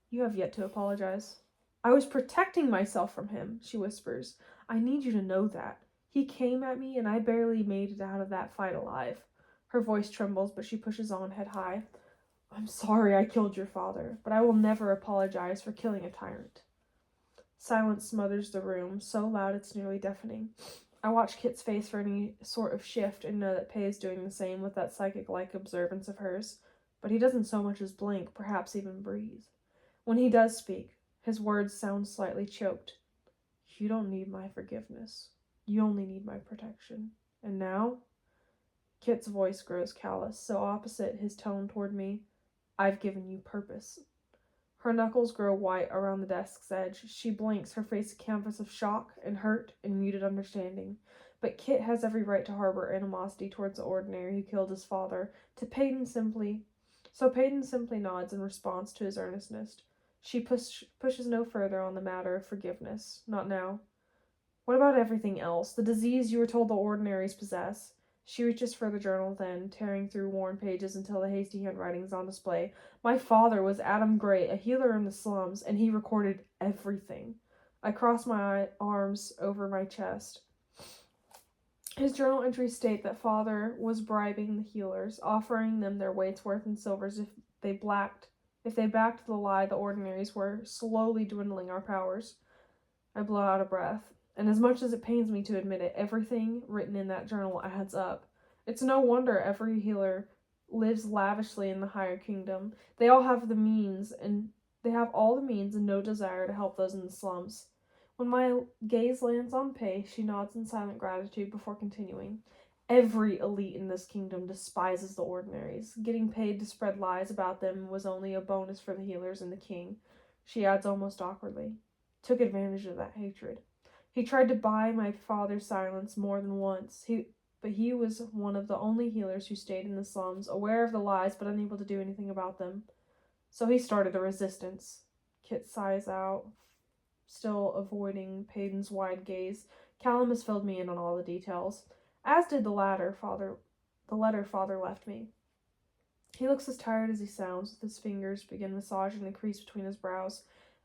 You have yet to apologize. I was protecting myself from him, she whispers. I need you to know that. He came at me, and I barely made it out of that fight alive. Her voice trembles, but she pushes on, head high. I'm sorry I killed your father, but I will never apologize for killing a tyrant. Silence smothers the room, so loud it's nearly deafening. I watch Kit's face for any sort of shift and know that Pei is doing the same with that psychic-like observance of hers, but he doesn't so much as blink, perhaps even breathe. When he does speak, his words sound slightly choked. You don't need my forgiveness. You only need my protection. And now? Kit's voice grows callous, so opposite his tone toward me. I've given you purpose. Her knuckles grow white around the desk's edge. She blinks, her face a canvas of shock and hurt and muted understanding. But Kit has every right to harbor animosity towards the ordinary who killed his father. Peyton simply nods in response to his earnestness. She pushes no further on the matter of forgiveness. Not now. What about everything else? The disease you were told the ordinaries possess? She reaches for the journal then, tearing through worn pages until the hasty handwriting is on display. My father was Adam Gray, a healer in the slums, and he recorded everything. I cross my arms over my chest. His journal entries state that father was bribing the healers, offering them their weight's worth in silvers if they backed the lie the ordinaries were slowly dwindling our powers. I blow out a breath. And as much as it pains me to admit it, everything written in that journal adds up. It's no wonder every healer lives lavishly in the higher kingdom. They all have all the means and no desire to help those in the slums. When my gaze lands on Pei, she nods in silent gratitude before continuing. Every elite in this kingdom despises the ordinaries. Getting paid to spread lies about them was only a bonus for the healers and the king. She adds almost awkwardly. Took advantage of that hatred. He tried to buy my father's silence more than once, but he was one of the only healers who stayed in the slums, aware of the lies but unable to do anything about them. So he started a resistance. Kit sighs out, still avoiding Peyton's wide gaze. Callum has filled me in on all the details, as did the letter father left me. He looks as tired as he sounds, with his fingers begin massaging the crease between his brows.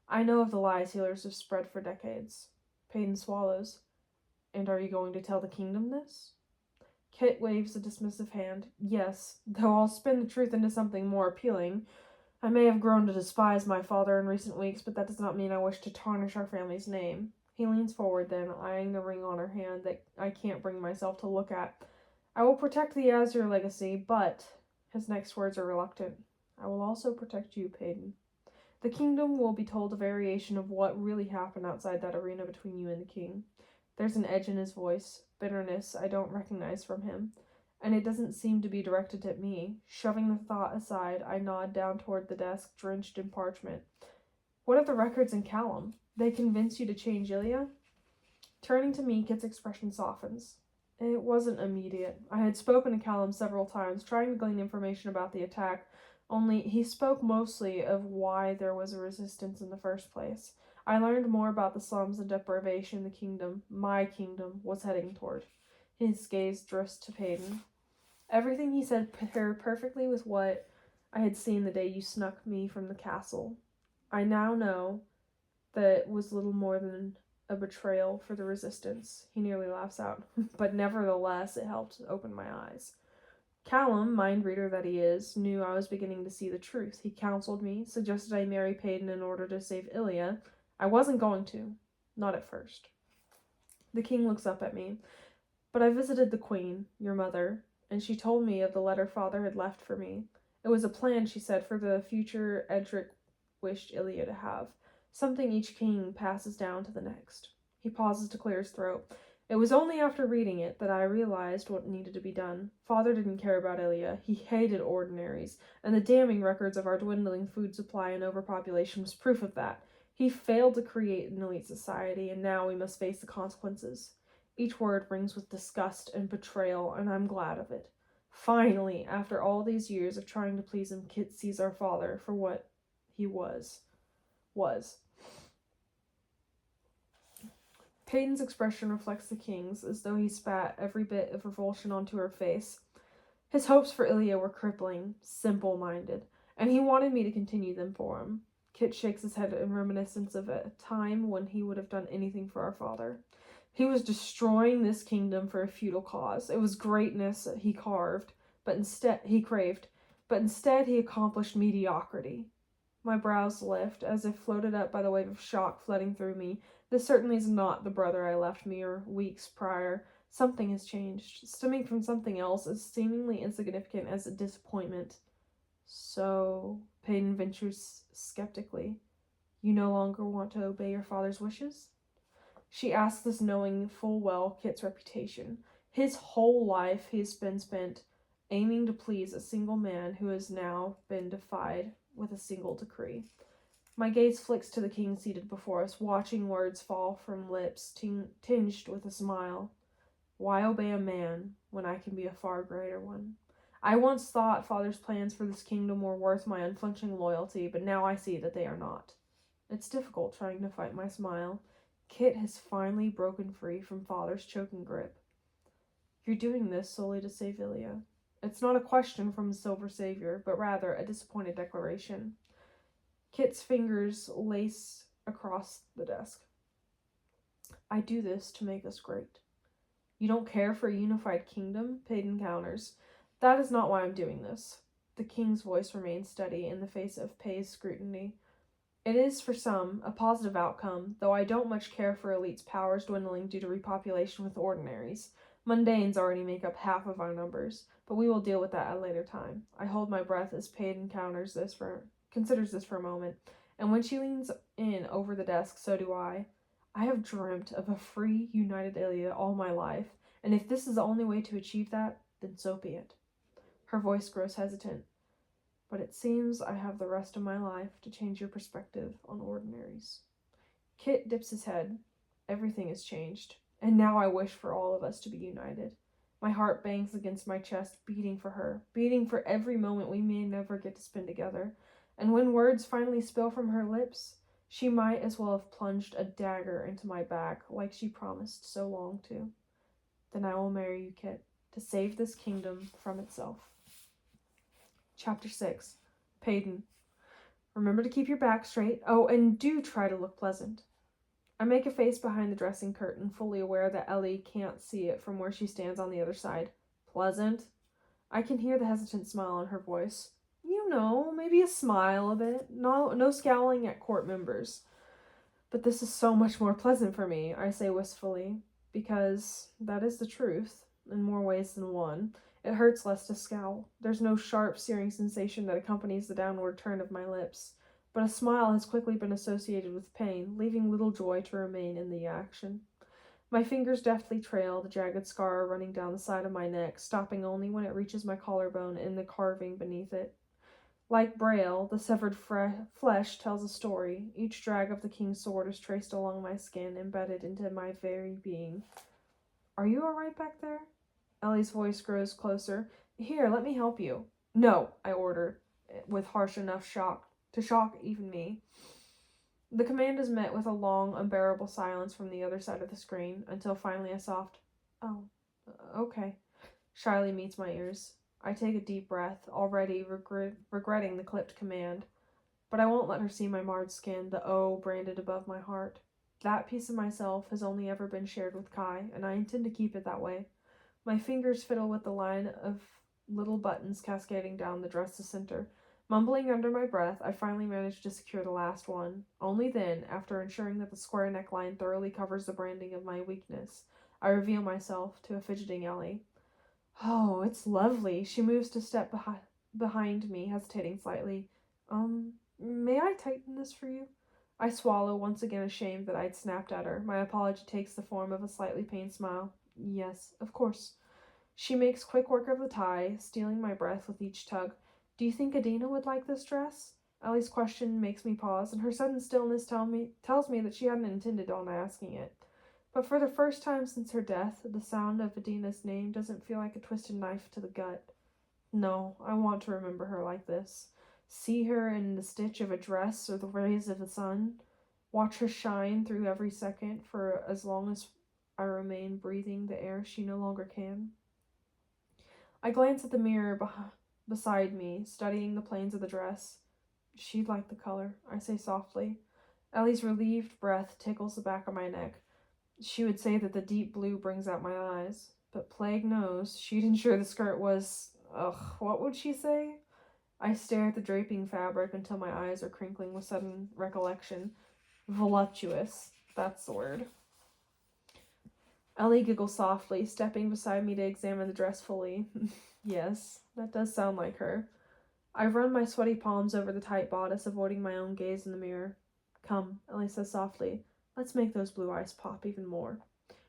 I know of the lies healers have spread for decades. Peyton swallows. And are you going to tell the kingdom this? Kit waves a dismissive hand. Yes, though I'll spin the truth into something more appealing. I may have grown to despise my father in recent weeks, but that does not mean I wish to tarnish our family's name. He leans forward then, eyeing the ring on her hand that I can't bring myself to look at. I will protect the Azure legacy, but... His next words are reluctant. I will also protect you, Peyton. The kingdom will be told a variation of what really happened outside that arena between you and the king. There's an edge in his voice, bitterness I don't recognize from him, and it doesn't seem to be directed at me. Shoving the thought aside, I nod down toward the desk drenched in parchment. What of the records in Callum? They convince you to change Ilya? Turning to me, Kit's expression softens. It wasn't immediate. I had spoken to Callum several times, trying to glean information about the attack, only he spoke mostly of why there was a resistance in the first place. I learned more about the slums and deprivation the kingdom, my kingdom, was heading toward. His gaze drifts to Peyton. Everything he said paired perfectly with what I had seen the day you snuck me from the castle. I now know that it was little more than a betrayal for the resistance. He nearly laughs out. But nevertheless, it helped open my eyes. Callum, mind reader that he is, knew I was beginning to see the truth. He counseled me, suggested I marry Peyton in order to save Ilya. I wasn't going to. Not at first. The king looks up at me. But I visited the queen, your mother, and she told me of the letter father had left for me. It was a plan, she said, for the future Edric wished Ilya to have. Something each king passes down to the next. He pauses to clear his throat. It was only after reading it that I realized what needed to be done. Father didn't care about Ilya. He hated ordinaries, and the damning records of our dwindling food supply and overpopulation was proof of that. He failed to create an elite society, and now we must face the consequences. Each word rings with disgust and betrayal, and I'm glad of it. Finally, after all these years of trying to please him, Kit sees our father for what he was. Peyton's expression reflects the king's, as though he spat every bit of revulsion onto her face. His hopes for Ilya were crippling, simple-minded, and he wanted me to continue them for him. Kit shakes his head in reminiscence of a time when he would have done anything for our father. He was destroying this kingdom for a feudal cause. It was greatness he craved, but instead he accomplished mediocrity. My brows lift, as if floated up by the wave of shock flooding through me. This certainly is not the brother I left mere weeks prior. Something has changed, stemming from something else as seemingly insignificant as a disappointment. So, Peyton ventures skeptically, you no longer want to obey your father's wishes? She asks this knowing full well Kit's reputation. His whole life has been spent aiming to please a single man who has now been defied with a single decree. My gaze flicks to the king seated before us, watching words fall from lips tinged with a smile. Why obey a man when I can be a far greater one? I once thought father's plans for this kingdom were worth my unflinching loyalty, but now I see that they are not. It's difficult trying to fight my smile. Kit has finally broken free from father's choking grip. You're doing this solely to save Ilya. It's not a question from the silver savior, but rather a disappointed declaration. Kit's fingers lace across the desk. I do this to make us great. You don't care for a unified kingdom? Peyton counters. That is not why I'm doing this. The king's voice remains steady in the face of Pei's scrutiny. It is, for some, a positive outcome, though I don't much care for elite's powers dwindling due to repopulation with ordinaries. Mundanes already make up half of our numbers, but we will deal with that at a later time. I hold my breath as Peyton considers this for a moment, and when she leans in over the desk, so do I. I have dreamt of a free, united Ilya all my life, and if this is the only way to achieve that, then so be it. Her voice grows hesitant. But it seems I have the rest of my life to change your perspective on ordinaries. Kit dips his head. Everything has changed, and now I wish for all of us to be united. My heart bangs against my chest, beating for her, beating for every moment we may never get to spend together. And when words finally spill from her lips, she might as well have plunged a dagger into my back like she promised so long to. Then I will marry you, Kit, to save this kingdom from itself. Chapter 6. Peyton. Remember to keep your back straight. Oh, and do try to look pleasant. I make a face behind the dressing curtain, fully aware that Ellie can't see it from where she stands on the other side. Pleasant? I can hear the hesitant smile in her voice. You know, maybe a smile a bit. No scowling at court members. But this is so much more pleasant for me, I say wistfully, because that is the truth, in more ways than one. It hurts less to scowl. There's no sharp, searing sensation that accompanies the downward turn of my lips, but a smile has quickly been associated with pain, leaving little joy to remain in the action. My fingers deftly trail the jagged scar running down the side of my neck, stopping only when it reaches my collarbone and the carving beneath it. Like Braille, the severed flesh tells a story. Each drag of the king's sword is traced along my skin, embedded into my very being. Are you all right back there? Ellie's voice grows closer. Here, let me help you. No, I order, with harsh enough shock to shock even me. The command is met with a long, unbearable silence from the other side of the screen, until finally a soft, oh, okay, shyly meets my ears. I take a deep breath, already regretting the clipped command, but I won't let her see my marred skin, the O branded above my heart. That piece of myself has only ever been shared with Kai, and I intend to keep it that way. My fingers fiddle with the line of little buttons cascading down the dress's center. Mumbling under my breath, I finally manage to secure the last one. Only then, after ensuring that the square neckline thoroughly covers the branding of my weakness, I reveal myself to a fidgeting Ellie. Oh, it's lovely. She moves to step behind me, hesitating slightly. May I tighten this for you? I swallow, once again ashamed that I'd snapped at her. My apology takes the form of a slightly pained smile. Yes, of course. She makes quick work of the tie, stealing my breath with each tug. Do you think Adina would like this dress? Ellie's question makes me pause, and her sudden stillness tells me that she hadn't intended on asking it. But for the first time since her death, the sound of Adina's name doesn't feel like a twisted knife to the gut. No, I want to remember her like this. See her in the stitch of a dress or the rays of the sun. Watch her shine through every second for as long as I remain breathing the air she no longer can. I glance at the mirror beside me, studying the planes of the dress. She'd like the color, I say softly. Ellie's relieved breath tickles the back of my neck. She would say that the deep blue brings out my eyes, but plague knows she'd ensure the skirt was. Ugh, what would she say? I stare at the draping fabric until my eyes are crinkling with sudden recollection. Voluptuous, that's the word. Ellie giggles softly, stepping beside me to examine the dress fully. Yes, that does sound like her. I run my sweaty palms over the tight bodice, avoiding my own gaze in the mirror. Come, Ellie says softly. Let's make those blue eyes pop even more.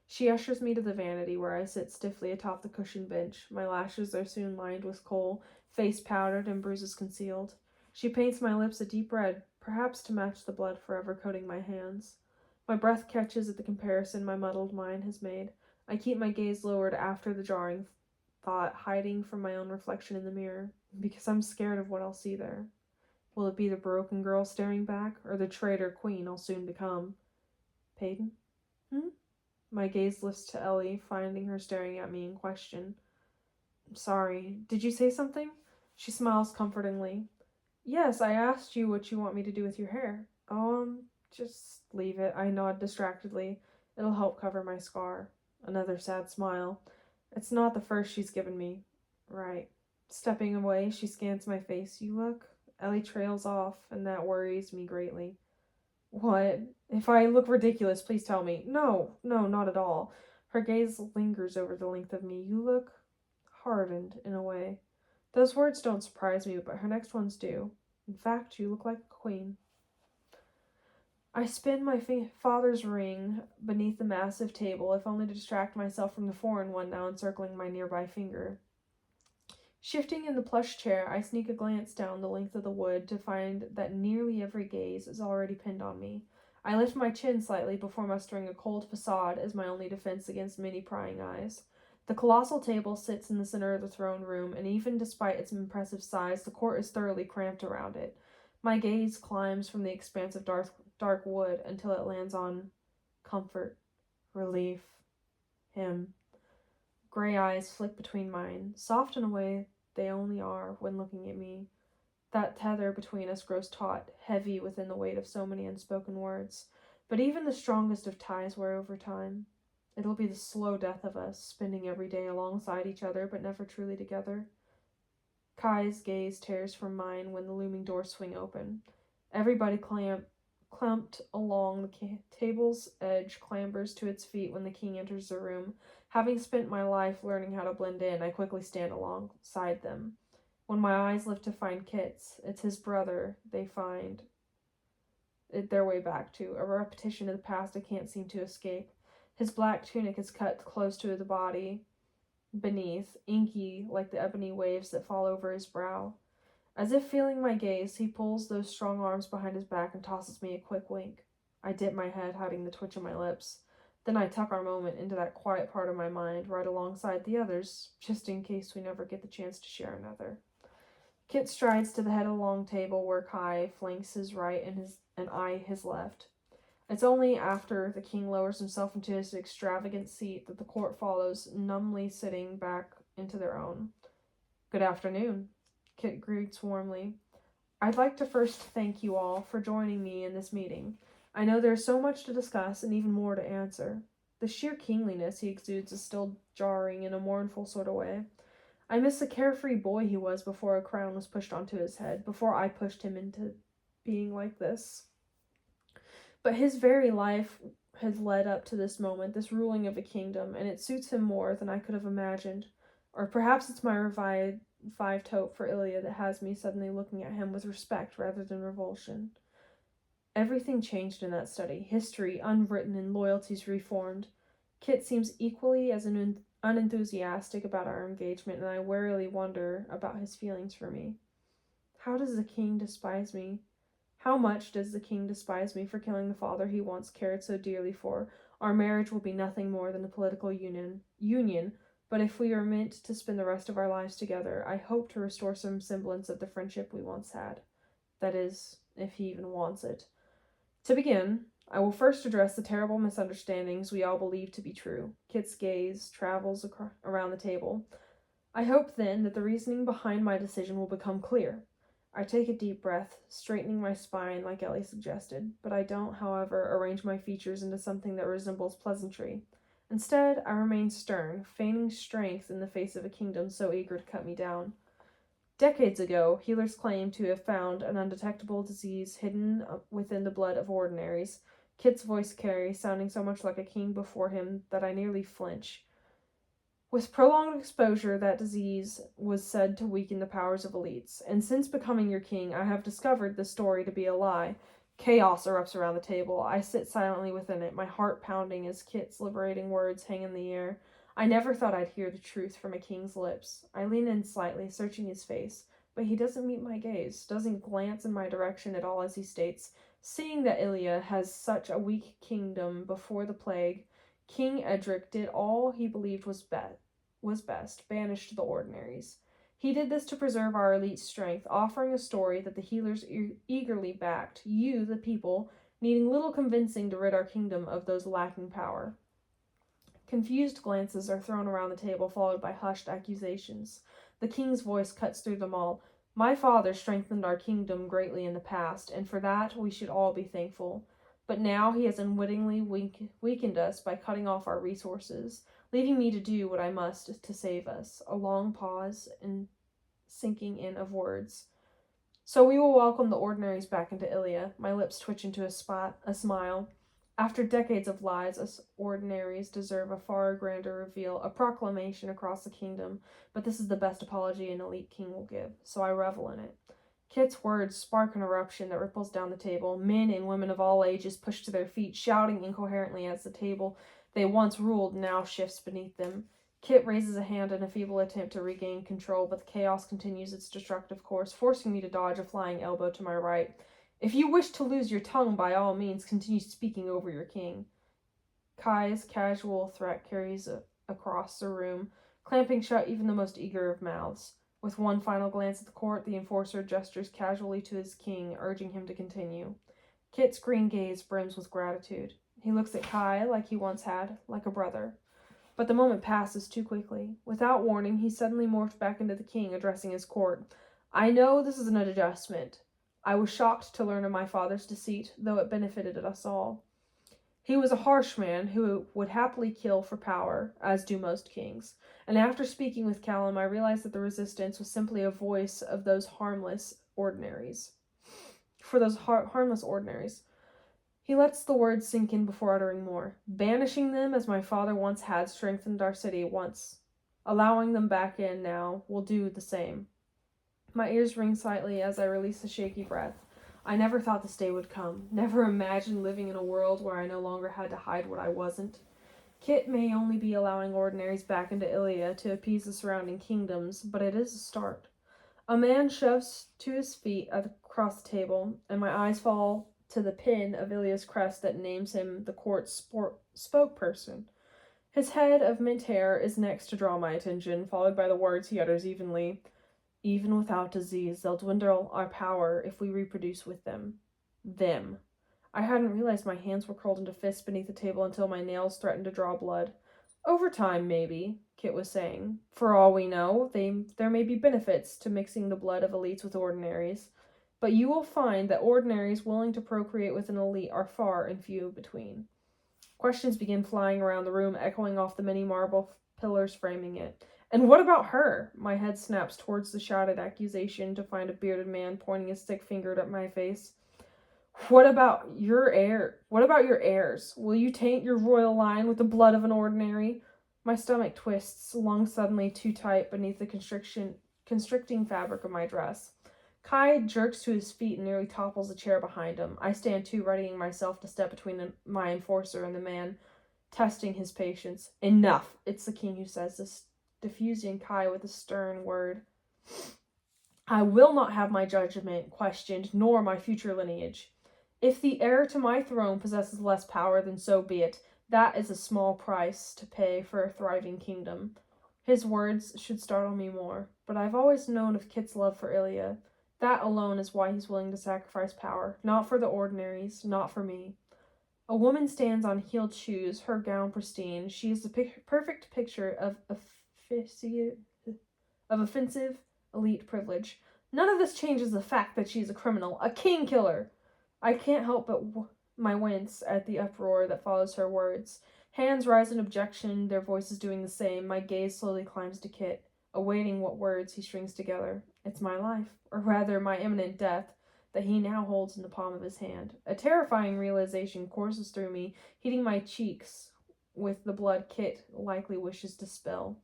She ushers me to the vanity where I sit stiffly atop the cushioned bench. My lashes are soon lined with kohl, face powdered and bruises concealed. She paints my lips a deep red, perhaps to match the blood forever coating my hands. My breath catches at the comparison my muddled mind has made. I keep my gaze lowered after the jarring thought, hiding from my own reflection in the mirror, because I'm scared of what I'll see there. Will it be the broken girl staring back, or the traitor queen I'll soon become? Peyton? My gaze lifts to Ellie, finding her staring at me in question. Sorry, did you say something? She smiles comfortingly. Yes, I asked you what you want me to do with your hair. Just leave it. I nod distractedly. It'll help cover my scar. Another sad smile. It's not the first she's given me. Right. Stepping away, she scans my face. You look. Ellie trails off, and that worries me greatly. What? If I look ridiculous, please tell me. No, not at all. Her gaze lingers over the length of me. You look hardened, in a way. Those words don't surprise me, but her next ones do. In fact, you look like a queen. I spin my father's ring beneath the massive table, if only to distract myself from the foreign one now encircling my nearby finger. Shifting in the plush chair, I sneak a glance down the length of the wood to find that nearly every gaze is already pinned on me. I lift my chin slightly before mustering a cold facade as my only defense against many prying eyes. The colossal table sits in the center of the throne room, and even despite its impressive size, the court is thoroughly cramped around it. My gaze climbs from the expanse of dark wood until it lands on comfort, relief, him. Gray eyes flick between mine, soft in a way they only are when looking at me. That tether between us grows taut, heavy within the weight of so many unspoken words. But even the strongest of ties wear over time. It'll be the slow death of us, spending every day alongside each other, but never truly together. Kai's gaze tears from mine when the looming doors swing open. Everybody clumped along the table's edge clambers to its feet when the king enters the room. Having spent my life learning how to blend in, I quickly stand alongside them. When my eyes lift to find Kit's, it's his brother they find their way back to, a repetition of the past I can't seem to escape. His black tunic is cut close to the body beneath, inky like the ebony waves that fall over his brow. As if feeling my gaze, he pulls those strong arms behind his back and tosses me a quick wink. I dip my head, hiding the twitch of my lips. Then I tuck our moment into that quiet part of my mind, right alongside the others, just in case we never get the chance to share another. Kit strides to the head of the long table where Kai flanks his right and I his left. It's only after the king lowers himself into his extravagant seat that the court follows, numbly sitting back into their own. Good afternoon, Kit greets warmly. I'd like to first thank you all for joining me in this meeting. I know there's so much to discuss and even more to answer. The sheer kingliness he exudes is still jarring in a mournful sort of way. I miss the carefree boy he was before a crown was pushed onto his head, before I pushed him into being like this. But his very life has led up to this moment, this ruling of a kingdom, and it suits him more than I could have imagined. Or perhaps it's my revived hope for Ilya that has me suddenly looking at him with respect rather than revulsion. Everything changed in that study. History unwritten and loyalties reformed. Kit seems equally as unenthusiastic about our engagement, and I warily wonder about his feelings for me. How does the king despise me? How much does the king despise me for killing the father he once cared so dearly for? Our marriage will be nothing more than a political union, but if we are meant to spend the rest of our lives together, I hope to restore some semblance of the friendship we once had. That is, if he even wants it. To begin, I will first address the terrible misunderstandings we all believe to be true. Kit's gaze travels around the table. I hope, then, that the reasoning behind my decision will become clear. I take a deep breath, straightening my spine like Ellie suggested, but I don't, however, arrange my features into something that resembles pleasantry. Instead, I remain stern, feigning strength in the face of a kingdom so eager to cut me down. Decades ago, healers claimed to have found an undetectable disease hidden within the blood of ordinaries. Kit's voice carries, sounding so much like a king before him that I nearly flinch. With prolonged exposure, that disease was said to weaken the powers of elites, and since becoming your king, I have discovered the story to be a lie. Chaos erupts around the table. I sit silently within it, my heart pounding as Kit's liberating words hang in the air. I never thought I'd hear the truth from a king's lips. I lean in slightly, searching his face, but he doesn't meet my gaze, doesn't glance in my direction at all as he states, "Seeing that Ilia has such a weak kingdom before the plague, King Edric did all he believed was best, banished the ordinaries. He did this to preserve our elite strength, offering a story that the healers eagerly backed, you, the people, needing little convincing to rid our kingdom of those lacking power." Confused glances are thrown around the table, followed by hushed accusations. The king's voice cuts through them all. "My father strengthened our kingdom greatly in the past, and for that we should all be thankful. But now he has unwittingly weakened us by cutting off our resources, leaving me to do what I must to save us." A long pause and sinking in of words. "So we will welcome the ordinaries back into Ilia." My lips twitch into a smile. After decades of lies, us ordinaries deserve a far grander reveal, a proclamation across the kingdom, but this is the best apology an elite king will give, so I revel in it. Kit's words spark an eruption that ripples down the table. Men and women of all ages push to their feet, shouting incoherently as the table they once ruled now shifts beneath them. Kit raises a hand in a feeble attempt to regain control, but the chaos continues its destructive course, forcing me to dodge a flying elbow to my right. "If you wish to lose your tongue, by all means continue speaking over your king." Kai's casual threat carries across the room, clamping shut even the most eager of mouths. With one final glance at the court, the enforcer gestures casually to his king, urging him to continue. Kit's green gaze brims with gratitude. He looks at Kai like he once had, like a brother. But the moment passes too quickly. Without warning, he suddenly morphed back into the king, addressing his court. "I know this is an adjustment. I was shocked to learn of my father's deceit, though it benefited us all. He was a harsh man who would happily kill for power, as do most kings. And after speaking with Callum, I realized that the resistance was simply a voice of those harmless ordinaries. For those harmless ordinaries. He lets the words sink in before uttering more. "Banishing them, as my father once had, strengthened our city once. Allowing them back in now will do the same." My ears ring slightly as I release a shaky breath. I never thought this day would come. Never imagined living in a world where I no longer had to hide what I wasn't. Kit may only be allowing ordinaries back into Ilia to appease the surrounding kingdoms, but it is a start. A man shoves to his feet across the table, and my eyes fall to the pin of Ilia's crest that names him the court's spokesperson. His head of mint hair is next to draw my attention, followed by the words he utters evenly. "Even without disease, they'll dwindle our power if we reproduce with them." Them. I hadn't realized my hands were curled into fists beneath the table until my nails threatened to draw blood. "Over time, maybe," Kit was saying. "For all we know, there may be benefits to mixing the blood of elites with ordinaries. But you will find that ordinaries willing to procreate with an elite are far and few between." Questions begin flying around the room, echoing off the many marble pillars framing it. "And what about her?" My head snaps towards the shouted accusation to find a bearded man pointing his thick finger at my face. What about your heirs? Will you taint your royal line with the blood of an ordinary?" My stomach twists, lungs suddenly too tight beneath the constricting fabric of my dress. Kai jerks to his feet and nearly topples a chair behind him. I stand too, readying myself to step between my enforcer and the man testing his patience. Enough! It's the king who says this, diffusing Kai with a stern word. I will not have my judgment questioned, nor my future lineage. If the heir to my throne possesses less power, then so be it. That is a small price to pay for a thriving kingdom. His words should startle me more, but I've always known of Kit's love for Ilya. That alone is why he's willing to sacrifice power, not for the ordinaries, not for me. A woman stands on heeled shoes, her gown pristine. She is the perfect picture of offensive elite privilege. None of this changes the fact that she is a criminal, a king killer. I can't help but my wince at the uproar that follows her words. Hands rise in objection, their voices doing the same. My gaze slowly climbs to Kit, awaiting what words he strings together. It's my life, or rather my imminent death, that he now holds in the palm of his hand. A terrifying realization courses through me, heating my cheeks with the blood Kit likely wishes to spill.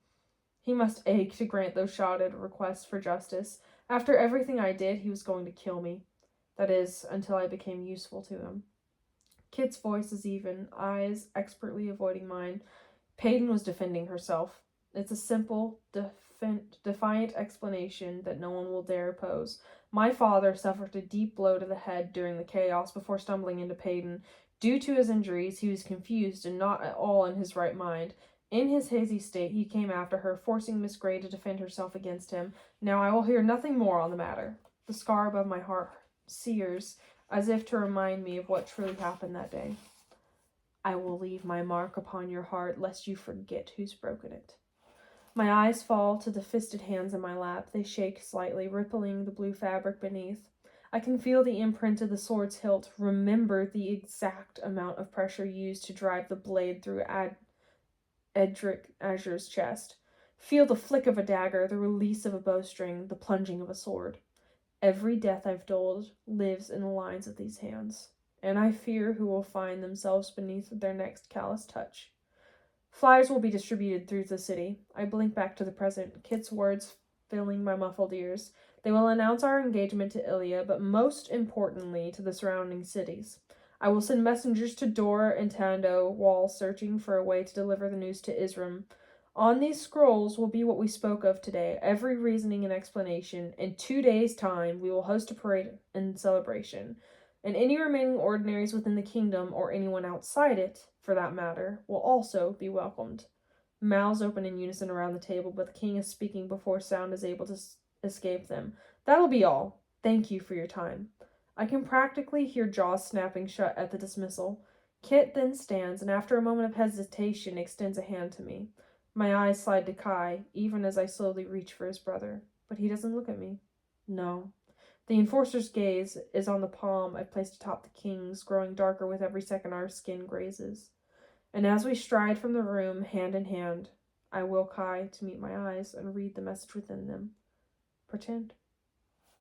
He must ache to grant those shouted requests for justice. After everything I did, he was going to kill me. That is, until I became useful to him. Kit's voice is even, eyes expertly avoiding mine. Peyton was defending herself. It's a simple, defiant explanation that no one will dare oppose. My father suffered a deep blow to the head during the chaos before stumbling into Peyton. Due to his injuries, he was confused and not at all in his right mind. In his hazy state, he came after her, forcing Miss Grey to defend herself against him. Now I will hear nothing more on the matter. The scar above my heart sears, as if to remind me of what truly happened that day. I will leave my mark upon your heart, lest you forget who's broken it. My eyes fall to the fisted hands in my lap. They shake slightly, rippling the blue fabric beneath. I can feel the imprint of the sword's hilt, remember the exact amount of pressure used to drive the blade through Edric Azure's chest. Feel the flick of a dagger, the release of a bowstring, the plunging of a sword. Every death I've doled lives in the lines of these hands, and I fear who will find themselves beneath their next callous touch. Flyers will be distributed through the city. I blink back to the present, Kit's words filling my muffled ears. They will announce our engagement to Ilya, but most importantly to the surrounding cities. I will send messengers to Dor and Tando while searching for a way to deliver the news to Isram. On these scrolls will be what we spoke of today, every reasoning and explanation. In 2 days' time, we will host a parade and celebration, and any remaining ordinaries within the kingdom, or anyone outside it, for that matter, will also be welcomed. Mouths open in unison around the table, but the king is speaking before sound is able to escape them. That'll be all. Thank you for your time. I can practically hear jaws snapping shut at the dismissal. Kit then stands, and after a moment of hesitation, extends a hand to me. My eyes slide to Kai, even as I slowly reach for his brother. But he doesn't look at me. No. The enforcer's gaze is on the palm I've placed atop the king's, growing darker with every second our skin grazes. And as we stride from the room, hand in hand, I will Kai to meet my eyes and read the message within them. Pretend.